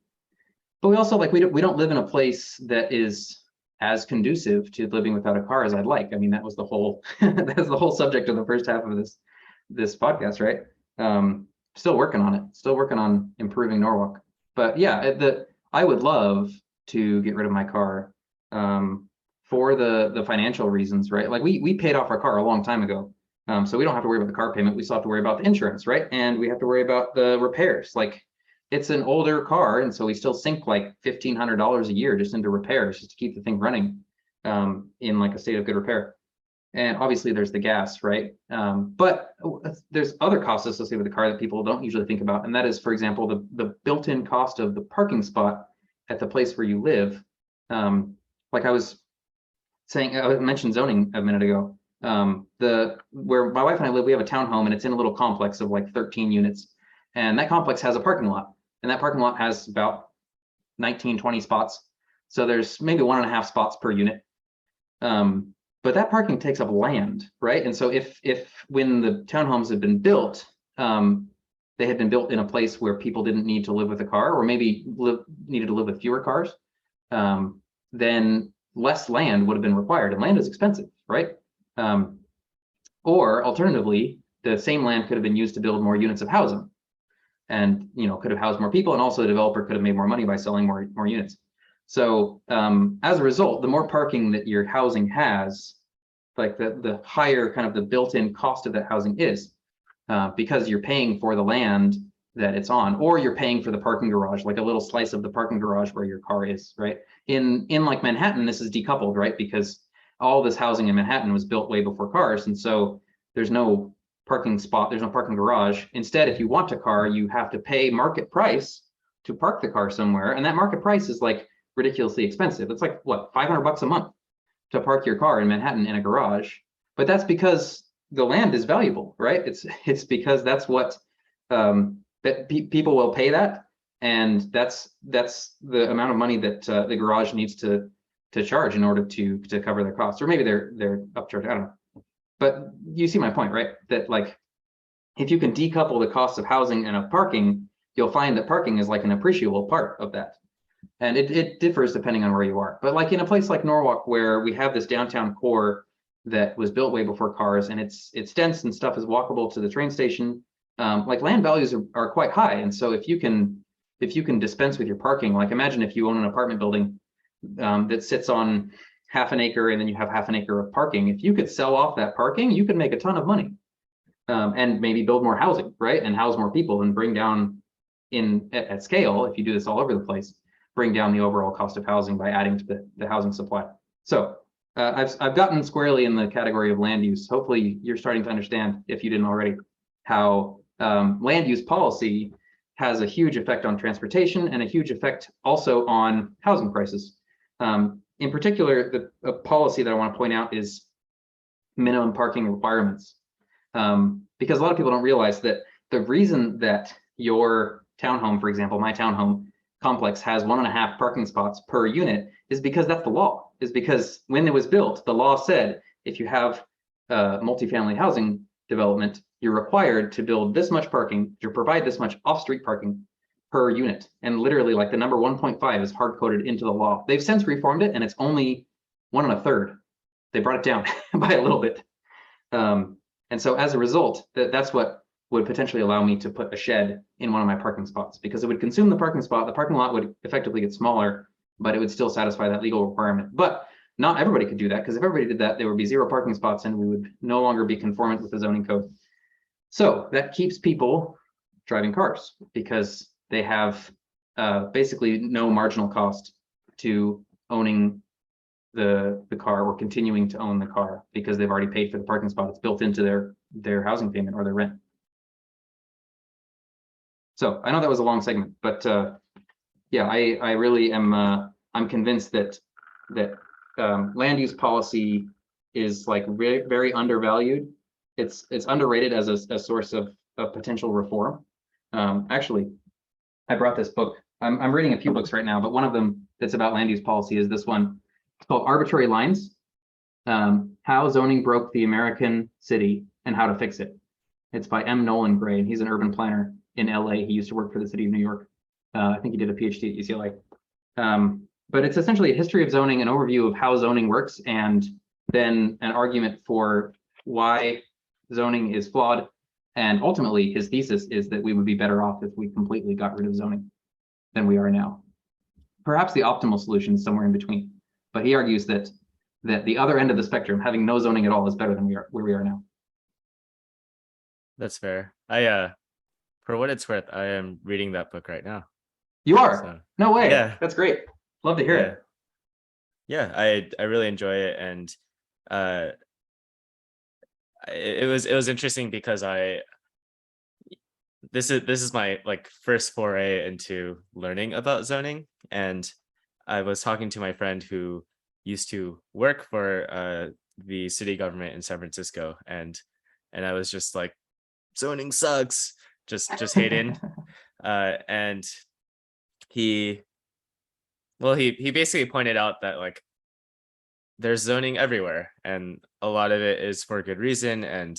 But we also, like, we don't live in a place that is as conducive to living without a car as I'd like. I mean, that was the whole that's the whole subject of the first half of this podcast, right? Still working on it. Still working on improving Norwalk. But yeah, I would love to get rid of my car for the financial reasons, right? Like we paid off our car a long time ago, so we don't have to worry about the car payment. We still have to worry about the insurance, right? And we have to worry about the repairs. Like it's an older car, and so we still sink like $1,500 a year just into repairs, just to keep the thing running in like a state of good repair. And obviously there's the gas, right? But there's other costs associated with the car that people don't usually think about. And that is, for example, the built-in cost of the parking spot at the place where you live. Like I was saying, I mentioned zoning a minute ago. Where my wife and I live, we have a townhome, and it's in a little complex of like 13 units. And that complex has a parking lot. And that parking lot has about 19, 20 spots. So there's maybe 1.5 spots per unit. But that parking takes up land, right? And so if when the townhomes had been built, they had been built in a place where people didn't need to live with a car, or maybe needed to live with fewer cars, then less land would have been required, and land is expensive, right? Or alternatively, the same land could have been used to build more units of housing, and could have housed more people, and also the developer could have made more money by selling more units. So as a result, the more parking that your housing has, like the higher kind of the built-in cost of that housing is, because you're paying for the land that it's on, or you're paying for the parking garage, like a little slice of the parking garage where your car is, right? In like Manhattan, this is decoupled, right? Because all this housing in Manhattan was built way before cars, and so there's no parking spot, there's no parking garage. Instead, if you want a car, you have to pay market price to park the car somewhere, and that market price is like ridiculously expensive. It's like what, $500 a month to park your car in Manhattan in a garage. But that's because the land is valuable, right? It's because that's what people will pay that, and that's the amount of money that the garage needs to charge in order to cover their costs. Or maybe they're upcharged, I don't know. But you see my point, right? That like if you can decouple the cost of housing and of parking, you'll find that parking is like an appreciable part of that. And it differs depending on where you are. But like in a place like Norwalk, where we have this downtown core that was built way before cars, and it's dense and stuff is walkable to the train station. Like land values are quite high, and so if you can dispense with your parking, like imagine if you own an apartment building that sits on half an acre, and then you have half an acre of parking. If you could sell off that parking, you could make a ton of money, and maybe build more housing, right, and house more people, and bring down at scale, if you do this all over the place, bring down the overall cost of housing by adding to the housing supply. So I've gotten squarely in the category of land use. Hopefully you're starting to understand, if you didn't already, how land use policy has a huge effect on transportation and a huge effect also on housing prices. In particular, the policy that I want to point out is minimum parking requirements. Because a lot of people don't realize that the reason that your townhome, for example, my townhome complex has 1.5 parking spots per unit is because that's the law. Is because when it was built, the law said if you have multifamily housing development, you're required to build this much parking, to provide this much off-street parking per unit. And literally, like, the number 1.5 is hard-coded into the law. They've since reformed it, and it's only 1 1/3. They brought it down by a little bit. And so as a result, that's what would potentially allow me to put a shed in one of my parking spots, because it would consume the parking spot. The parking lot would effectively get smaller, but it would still satisfy that legal requirement. But not everybody could do that, because if everybody did that, there would be 0 parking spots and we would no longer be conformant with the zoning code. So that keeps people driving cars, because they have basically no marginal cost to owning the car or continuing to own the car, because they've already paid for the parking spot. It's built into their housing payment or their rent. So I know that was a long segment, but yeah, I really am I'm convinced that land use policy is like very undervalued. It's underrated as a source of potential reform. Actually, I brought this book. I'm reading a few books right now, but one of them that's about land use policy is this one. It's called Arbitrary Lines: How Zoning Broke the American City and How to Fix It. It's by M. Nolan Gray, and he's an urban planner in LA. He used to work for the city of New York. I think he did a PhD at UCLA. But it's essentially a history of zoning, an overview of how zoning works, and then an argument for why zoning is flawed. And ultimately, his thesis is that we would be better off if we completely got rid of zoning than we are now. Perhaps the optimal solution is somewhere in between. But he argues that the other end of the spectrum, having no zoning at all, is better than where we are now.
That's fair. For what it's worth, I am reading that book right now.
You are?
So,
no way.
Yeah.
That's great. Love to hear it.
Yeah, I really enjoy it, and it was interesting because this is my like first foray into learning about zoning, and I was talking to my friend who used to work for the city government in San Francisco, and I was just like, zoning sucks, just hating. And he basically pointed out that like there's zoning everywhere, and a lot of it is for good reason. And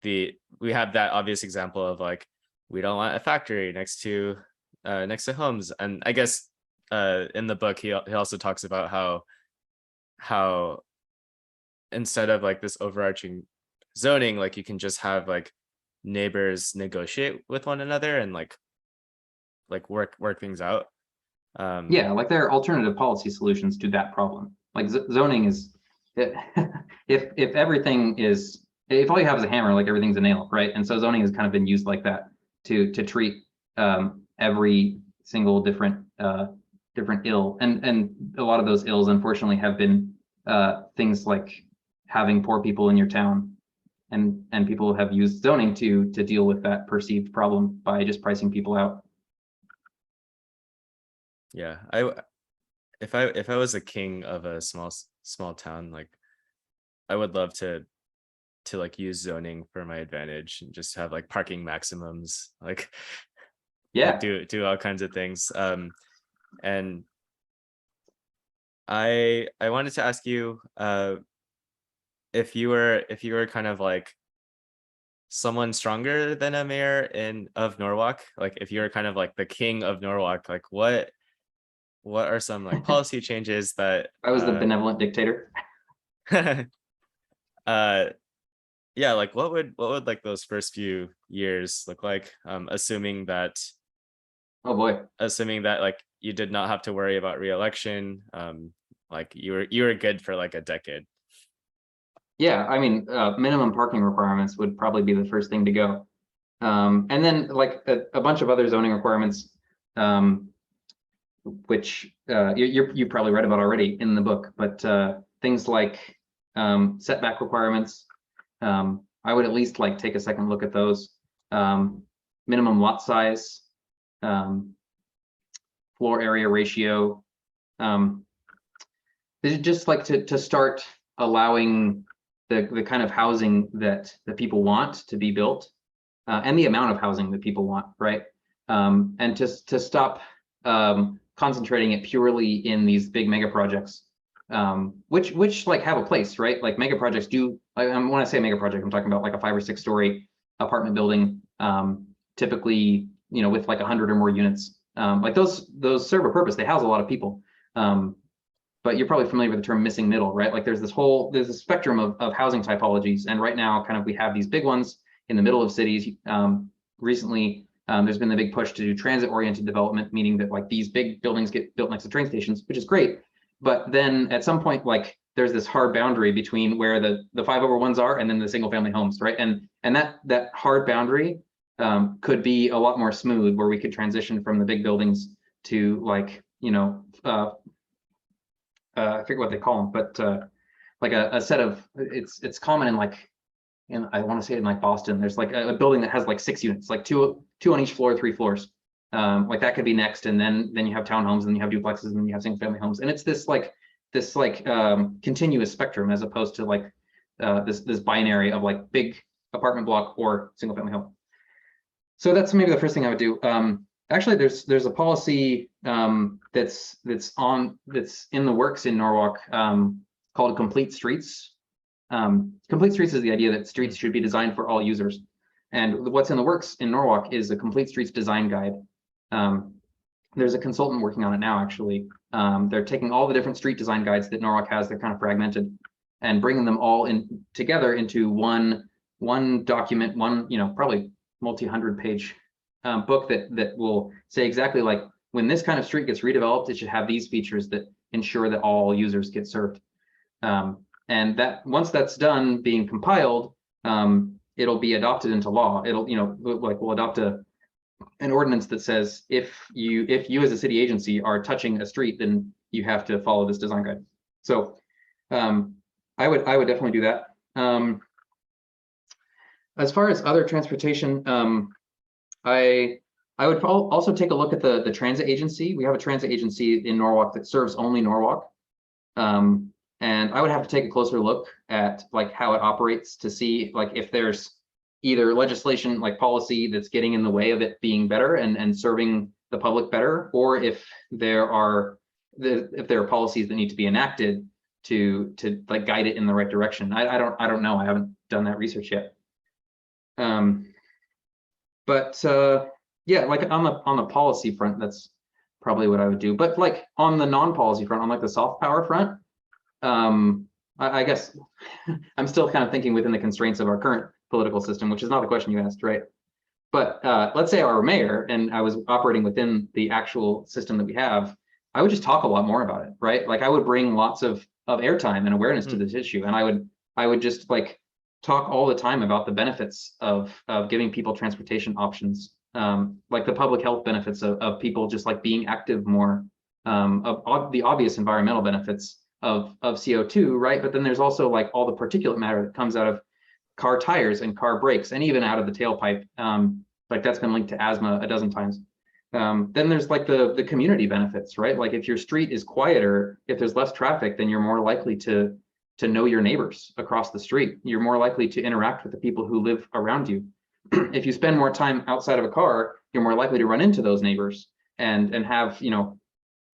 we have that obvious example of like, we don't want a factory next to homes. And I guess in the book he also talks about how instead of like this overarching zoning, like you can just have like neighbors negotiate with one another and like work things out.
Yeah, like there are alternative policy solutions to that problem. Like zoning is, if everything is, if all you have is a hammer, like everything's a nail, right? And so zoning has kind of been used like that to treat every single different ill, and a lot of those ills unfortunately have been things like having poor people in your town, and people have used zoning to deal with that perceived problem by just pricing people out.
Yeah, if I was a king of a small town, like I would love to like use zoning for my advantage and just have like parking maximums, like
yeah,
do all kinds of things. And I wanted to ask you if you were kind of like someone stronger than a mayor of Norwalk, like if you're kind of like the king of Norwalk, like what are some like policy changes that
I was the benevolent dictator.
Yeah, like what would like those first few years look like? Assuming that
Oh boy.
like you did not have to worry about re-election, like you were good for like a decade.
Yeah, I mean, minimum parking requirements would probably be the first thing to go. And then like a bunch of other zoning requirements, which you probably read about already in the book, but things like setback requirements, I would at least like take a second look at those. Minimum lot size, floor area ratio. Just like to start allowing the kind of housing that people want to be built, and the amount of housing that people want, right? And to stop concentrating it purely in these big mega projects, which like have a place, right? Like mega projects do. When I say mega project, I'm talking about like a 5 or 6 story apartment building, typically, you know, with like 100 or more units. Like those serve a purpose. They house a lot of people. But you're probably familiar with the term missing middle, right? Like there's a spectrum of housing typologies, and right now, kind of we have these big ones in the middle of cities. Recently, there's been the big push to do transit-oriented development, meaning that like these big buildings get built next to train stations, which is great. But then at some point, like there's this hard boundary between where the 5/1s are and then the single-family homes, right? And that hard boundary could be a lot more smooth, where we could transition from the big buildings to like, you know, I forget what they call them, but like a set of, it's common in like, I want to say in like Boston, there's like a building that has like 6 units, like two on each floor, 3 floors. Like that could be next, and then you have townhomes, and you have duplexes, and then you have single family homes, and it's this continuous spectrum, as opposed to like this binary of like big apartment block or single family home. So that's maybe the first thing I would do. Actually, there's a policy that's in the works in Norwalk, called Complete Streets. Complete Streets is the idea that streets should be designed for all users. And what's in the works in Norwalk is a Complete Streets design guide. There's a consultant working on it now, actually. They're taking all the different street design guides that Norwalk has, they're kind of fragmented, and bringing them all in together into one document, one, you know, probably multi-100-page book that will say exactly like, when this kind of street gets redeveloped, it should have these features that ensure that all users get served. And that once that's done being compiled, it'll be adopted into law. It'll, you know, like we'll adopt an ordinance that says if you as a city agency are touching a street, then you have to follow this design guide. So I would definitely do that. As far as other transportation, I would also take a look at the transit agency. We have a transit agency in Norwalk that serves only Norwalk. And I would have to take a closer look at like how it operates, to see like if there's either legislation, like policy, that's getting in the way of it being better and serving the public better, or if there are policies that need to be enacted to like guide it in the right direction. I don't know. I haven't done that research yet. But yeah, like on the policy front, that's probably what I would do. But like on the non-policy front, on like the soft power front, I guess I'm still kind of thinking within the constraints of our current political system, which is not the question you asked, right? But let's say I were mayor and I was operating within the actual system that we have, I would just talk a lot more about it, right? Like I would bring lots of airtime and awareness to this issue, and I would just like talk all the time about the benefits of giving people transportation options, like the public health benefits of people just like being active more, of the obvious environmental benefits of CO2, right? But then there's also like all the particulate matter that comes out of car tires and car brakes, and even out of the tailpipe. Like that's been linked to asthma a dozen times. Then there's like the community benefits, right? Like if your street is quieter, if there's less traffic, then you're more likely to know your neighbors across the street. You're more likely to interact with the people who live around you. If you spend more time outside of a car, you're more likely to run into those neighbors and have, you know,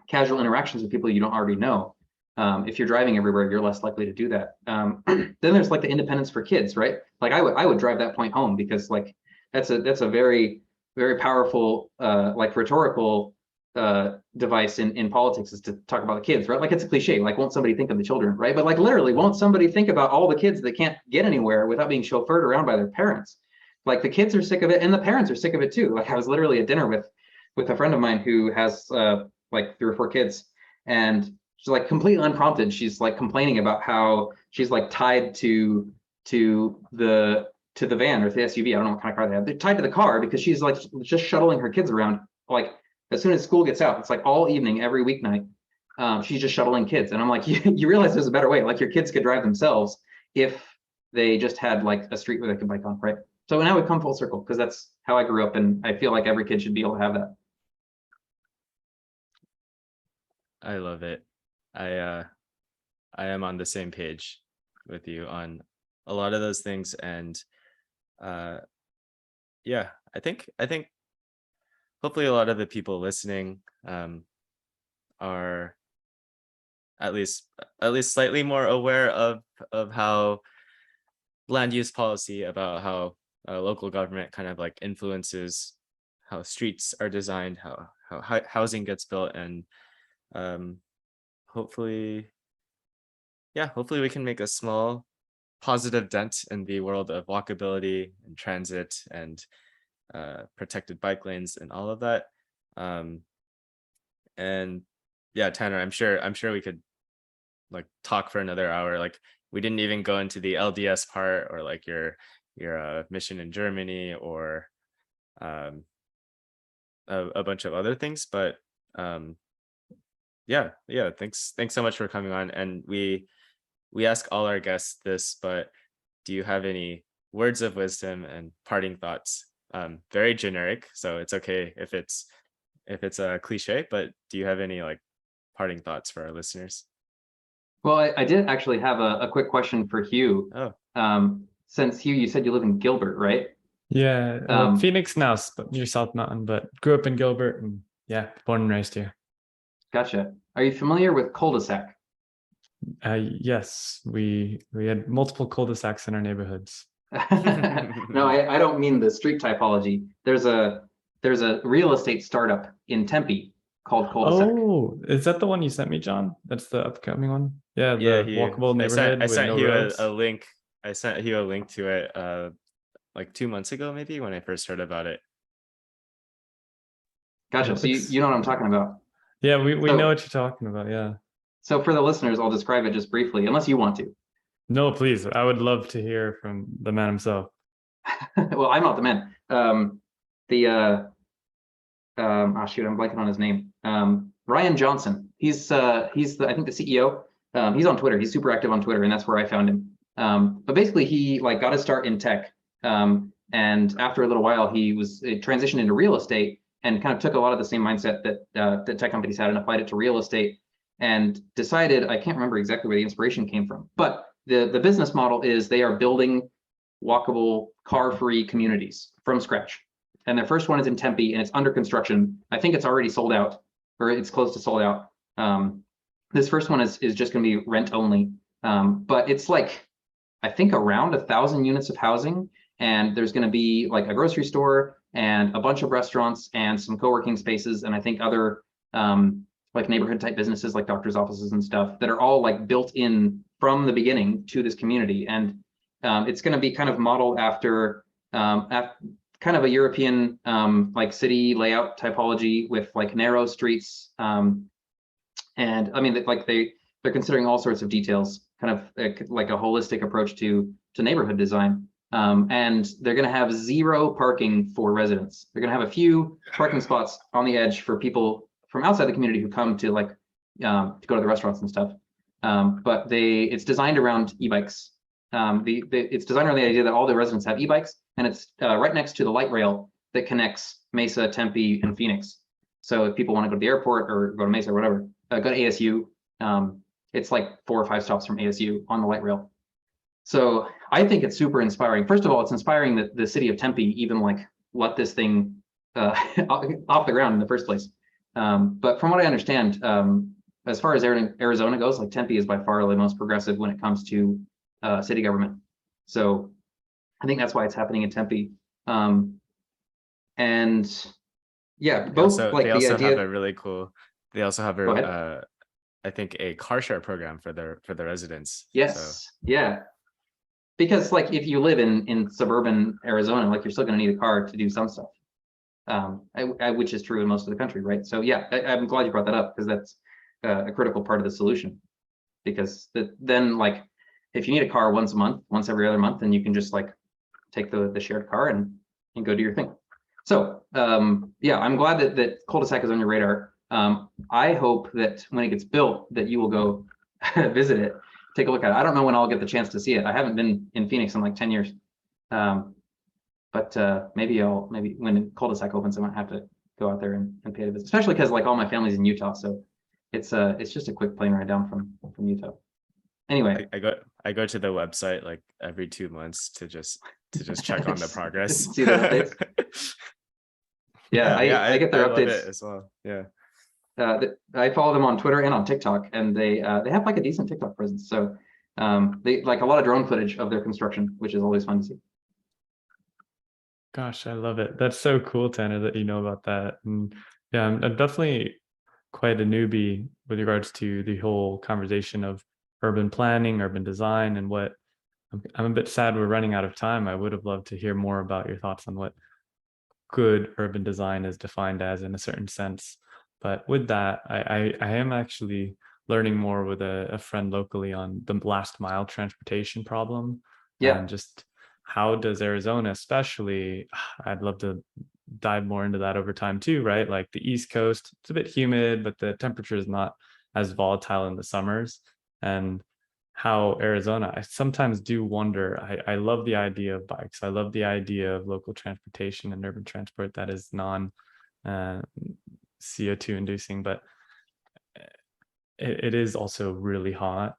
casual interactions with people you don't already know. If you're driving everywhere, you're less likely to do that. Then there's like the independence for kids, right? Like I would drive that point home, because like that's a very, very powerful like rhetorical device in politics is to talk about the kids, right? Like it's a cliche, like won't somebody think of the children, right? But like literally, won't somebody think about all the kids that can't get anywhere without being chauffeured around by their parents? Like the kids are sick of it, and the parents are sick of it too. Like I was literally at dinner with a friend of mine who has like 3 or 4 kids, and she's like completely unprompted. She's like complaining about how she's like tied to the van or the SUV. I don't know what kind of car they have. They're tied to the car because she's like just shuttling her kids around. Like as soon as school gets out, it's like all evening, every weeknight, she's just shuttling kids. And I'm like, you realize there's a better way. Like your kids could drive themselves if they just had like a street where they could bike on, right? So now we've come full circle because that's how I grew up, and I feel like every kid should be able to have that.
I love it. I am on the same page with you on a lot of those things, and yeah, I think hopefully a lot of the people listening are at least slightly more aware of how land use policy, about how local government kind of like influences how streets are designed, how housing gets built, and hopefully we can make a small positive dent in the world of walkability and transit and protected bike lanes and all of that. And yeah, Tanner, I'm sure we could like talk for another hour. Like we didn't even go into the LDS part, or like your mission in Germany, or a bunch of other things. But yeah, thanks so much for coming on. And we ask all our guests this, but do you have any words of wisdom and parting thoughts? Very generic, so it's okay if it's a cliche, but do you have any like parting thoughts for our listeners?
Well, I did actually have a quick question for Hugh.
Oh.
Since Hugh, you said you live in Gilbert, right?
Yeah, Phoenix now, but near South Mountain, but grew up in Gilbert, and yeah, born and raised here.
Gotcha. Are you familiar with Culdesac?
Yes, we had multiple cul-de-sacs in our neighborhoods.
No, I don't mean the street typology. There's a real estate startup in Tempe called Culdesac.
Oh, is that the one you sent me, John? That's the upcoming one. Yeah,
Yeah,
the walkable neighborhood.
I sent you
roads.
a link. I sent you a link to it like 2 months ago, maybe, when I first heard about it.
Gotcha. So you know what I'm talking about.
Yeah, we know what you're talking about. Yeah. So
for the listeners, I'll describe it just briefly, unless you want to.
No, please. I would love to hear from the man himself.
Well, I'm not the man. Oh shoot, I'm blanking on his name. Ryan Johnson. He's I think the CEO. He's on Twitter. He's super active on Twitter, and that's where I found him. But basically, he like got his start in tech, and after a little while, he transitioned into real estate and kind of took a lot of the same mindset that tech companies had and applied it to real estate, and decided, I can't remember exactly where the inspiration came from, but the business model is they are building walkable, car-free communities from scratch. And their first one is in Tempe, and it's under construction. I think it's already sold out, or it's close to sold out. This first one is just going to be rent only, but it's like, I think around 1,000 units of housing, and there's going to be like a grocery store and a bunch of restaurants and some co-working spaces, and I think other like neighborhood type businesses like doctors' offices and stuff that are all like built in from the beginning to this community. And it's going to be kind of modeled after kind of a European like city layout typology with like narrow streets. And I mean, like they're considering all sorts of details, kind of like a holistic approach to neighborhood design. And they're going to have 0 parking for residents. They're going to have a few parking spots on the edge for people from outside the community who come to like to go to the restaurants and stuff. But it's designed around e-bikes. It's designed around the idea that all the residents have e-bikes, and it's right next to the light rail that connects Mesa, Tempe, and Phoenix. So if people want to go to the airport or go to Mesa or whatever, go to ASU. It's like 4 or 5 stops from ASU on the light rail. So I think it's super inspiring. First of all, it's inspiring that the city of Tempe even like let this thing off the ground in the first place. But from what I understand, as far as Arizona goes, like Tempe is by far the most progressive when it comes to city government. So I think that's why it's happening in Tempe. And yeah,
They
both
also
like
they
the
also have
idea.
a really cool. They also have
Go ahead.
I think a car share program for their residents. So
Yes, yeah. Because like if you live in suburban Arizona, like you're still going to need a car to do some stuff, which is true in most of the country, right? So yeah, I'm glad you brought that up because that's a critical part of the solution. Because then like if you need a car once a month, once every other month, then you can just like take the shared car and go do your thing. So yeah, I'm glad that Culdesac is on your radar. I hope that when it gets built, that you will go visit it, take a look at it. I don't know when I'll get the chance to see it. I haven't been in Phoenix in like 10 years. But maybe when Culdesac opens, I might have to go out there and pay a visit, especially because like all my family's in Utah, so it's just a quick plane ride down from Utah. Anyway,
I go to the website like every 2 months to just check on the progress.
See their updates. Yeah, I get their
I love it
updates
as well. Yeah.
I follow them on Twitter and on TikTok, and they have like a decent TikTok presence. So they like a lot of drone footage of their construction, which is always fun to see.
Gosh, I love it. That's so cool, Tanner, that you know about that. And yeah, I'm definitely quite a newbie with regards to the whole conversation of urban planning, urban design, and what I'm a bit sad we're running out of time. I would have loved to hear more about your thoughts on what good urban design is defined as in a certain sense. But with that, I am actually learning more with a friend locally on the last mile transportation problem.
Yeah.
And just how does Arizona, especially, I'd love to dive more into that over time too, right? Like the East Coast, it's a bit humid, but the temperature is not as volatile in the summers. And how Arizona, I sometimes do wonder, I love the idea of bikes. I love the idea of local transportation and urban transport that is non CO2 inducing, but it is also really hot.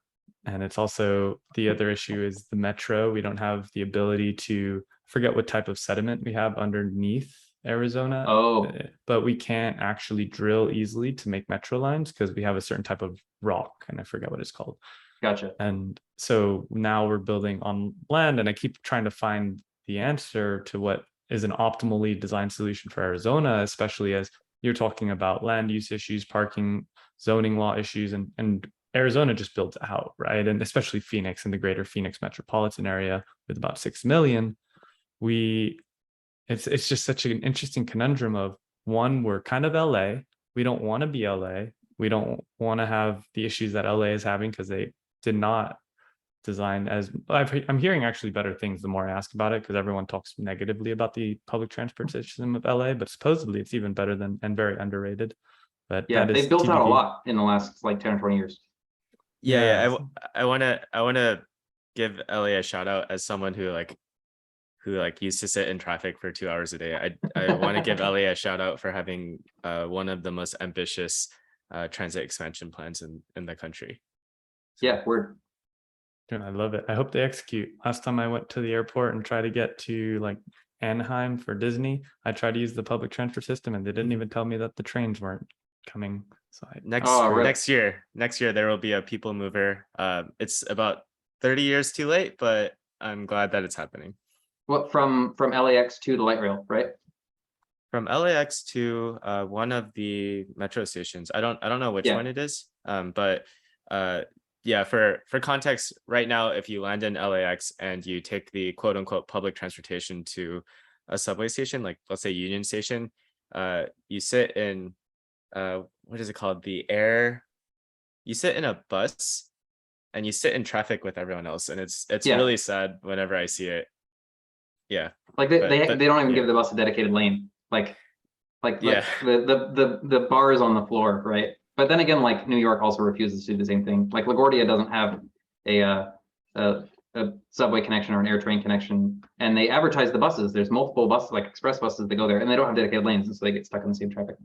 And it's also, the other issue is the metro. We don't have the ability to, forget what type of sediment we have underneath Arizona.
Oh,
but we can't actually drill easily to make metro lines because we have a certain type of rock, and I forget what it's called.
gotcha.
And so now we're building on land, and I keep trying to find the answer to what is an optimally designed solution for Arizona, especially as you're talking about land use issues, parking, zoning law issues, and Arizona just builds out, right? And especially Phoenix and the greater Phoenix metropolitan area with about 6 million, it's just such an interesting conundrum of, one, we're kind of LA. We don't want to be LA. We don't want to have the issues that LA is having because they did not design as, I'm hearing actually better things the more I ask about it, because everyone talks negatively about the public transport system of LA, but supposedly it's even better than, and very underrated. But
Yeah,
that is
they've built out a
TBD.
lot in the last like 10 or 20 years.
Yeah. I want to give LA a shout out as someone who used to sit in traffic for 2 hours a day. I want to give LA a shout out for having one of the most ambitious transit expansion plans in the country. So.
Yeah, word.
I love it. I hope they execute. Last time I went to the airport and tried to get to like Anaheim for Disney, I tried to use the public transport system and they didn't even tell me that the trains weren't coming. So
next year there will be a people mover. It's about 30 years too late, but I'm glad that it's happening.
What, from LAX to the light rail, right?
From LAX to one of the metro stations. I don't know which one it is. But yeah, for context, right now, if you land in LAX and you take the quote unquote public transportation to a subway station, like let's say Union Station, you sit in what is it called? You sit in a bus and you sit in traffic with everyone else. And it's really sad whenever I see it. Yeah.
Like they don't even give the bus a dedicated lane. Like the bar is on the floor, right? But then again, like New York also refuses to do the same thing. Like LaGuardia doesn't have a subway connection or an air train connection, and they advertise the buses. There's multiple buses, like express buses that go there, and they don't have dedicated lanes, and so they get stuck in the same traffic.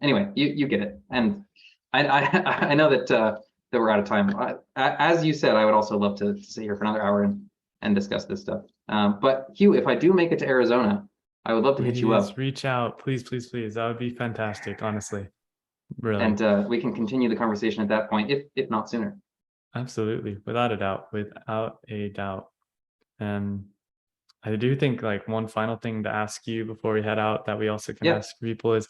Anyway, you get it. And I know that we're out of time. As you said, I would also love to sit here for another hour and discuss this stuff. But Hugh, if I do make it to Arizona, I would love to hit you up.
Reach out, please. That would be fantastic, honestly. Really.
And we can continue the conversation at that point, if not sooner.
Absolutely, without a doubt. And I do think like one final thing to ask you before we head out that we also can ask people is,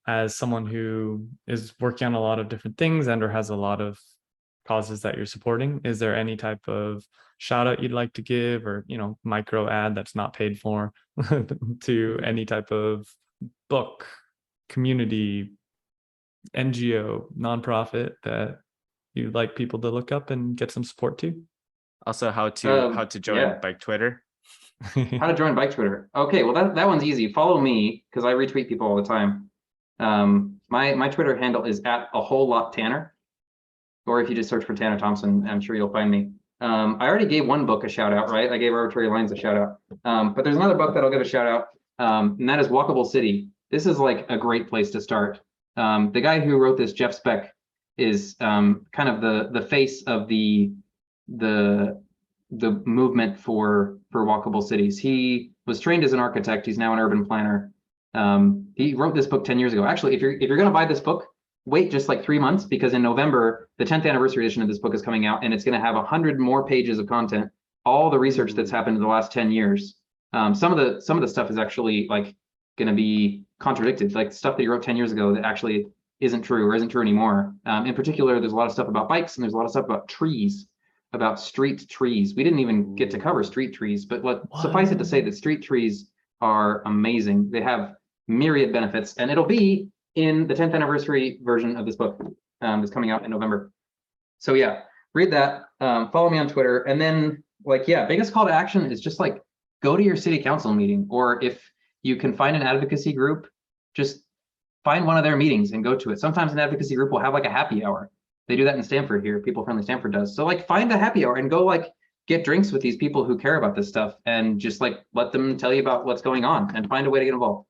as someone who is working on a lot of different things and or has a lot of causes that you're supporting, is there any type of shout out you'd like to give, or micro ad that's not paid for to any type of book, community, NGO, nonprofit that you'd like people to look up and get some support to?
Also, how to join Bike Twitter.
How to join Bike Twitter. Okay, well that one's easy. Follow me because I retweet people all the time. My Twitter handle is @a-whole-lot-tanner, or if you just search for Tanner Thompson, I'm sure you'll find me. I already gave one book a shout out, right? I gave Arbitrary Lines a shout out. But there's another book that I'll give a shout out, and that is Walkable City. This is like a great place to start. The guy who wrote this, Jeff Speck, is kind of the face of the movement for walkable cities. He was trained as an architect. He's now an urban planner. He wrote this book 10 years ago. Actually, if you're going to buy this book, wait just like 3 months, because in November, the 10th anniversary edition of this book is coming out, and it's going to have 100 more pages of content, all the research that's happened in the last 10 years. Some of the stuff is actually like going to be contradicted, like stuff that he wrote 10 years ago that actually isn't true or isn't true anymore. In particular, there's a lot of stuff about bikes, and there's a lot of stuff about trees, about street trees. We didn't even get to cover street trees, but suffice it to say that street trees are amazing. They have myriad benefits, and it'll be in the 10th anniversary version of this book that's coming out in November. So yeah, read that, follow me on Twitter, and then biggest call to action is just like go to your city council meeting, or if you can find an advocacy group, just find one of their meetings and go to it. Sometimes an advocacy group will have like a happy hour. They do that in Stanford here. People Friendly Stanford does. So like find a happy hour and go like get drinks with these people who care about this stuff, and just like let them tell you about what's going on and find a way to get involved.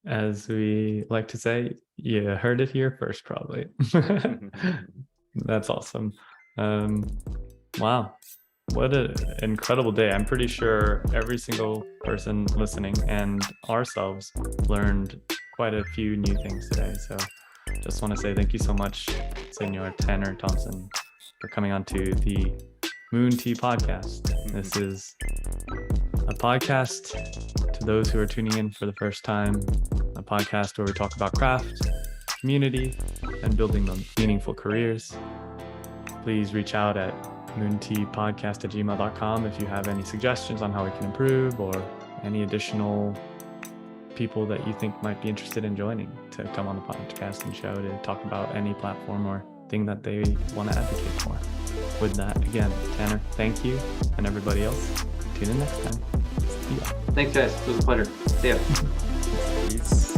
As we like to say, you heard it here first, probably. That's awesome. Wow. What an incredible day. I'm pretty sure every single person listening and ourselves learned quite a few new things today. So just want to say thank you so much, Senor Tanner Thompson, for coming on to the Moon Tea podcast. This is a podcast to those who are tuning in for the first time, a podcast where we talk about craft, community, and building meaningful careers. Please reach out at moonteapodcast@gmail.com if you have any suggestions on how we can improve, or any additional people that you think might be interested in joining to come on the podcast and show to talk about any platform or thing that they want to advocate for. With that, again, Tanner, thank you, and everybody else, tune in next time. See ya.
Thanks, guys. It was a pleasure. See ya.
Peace.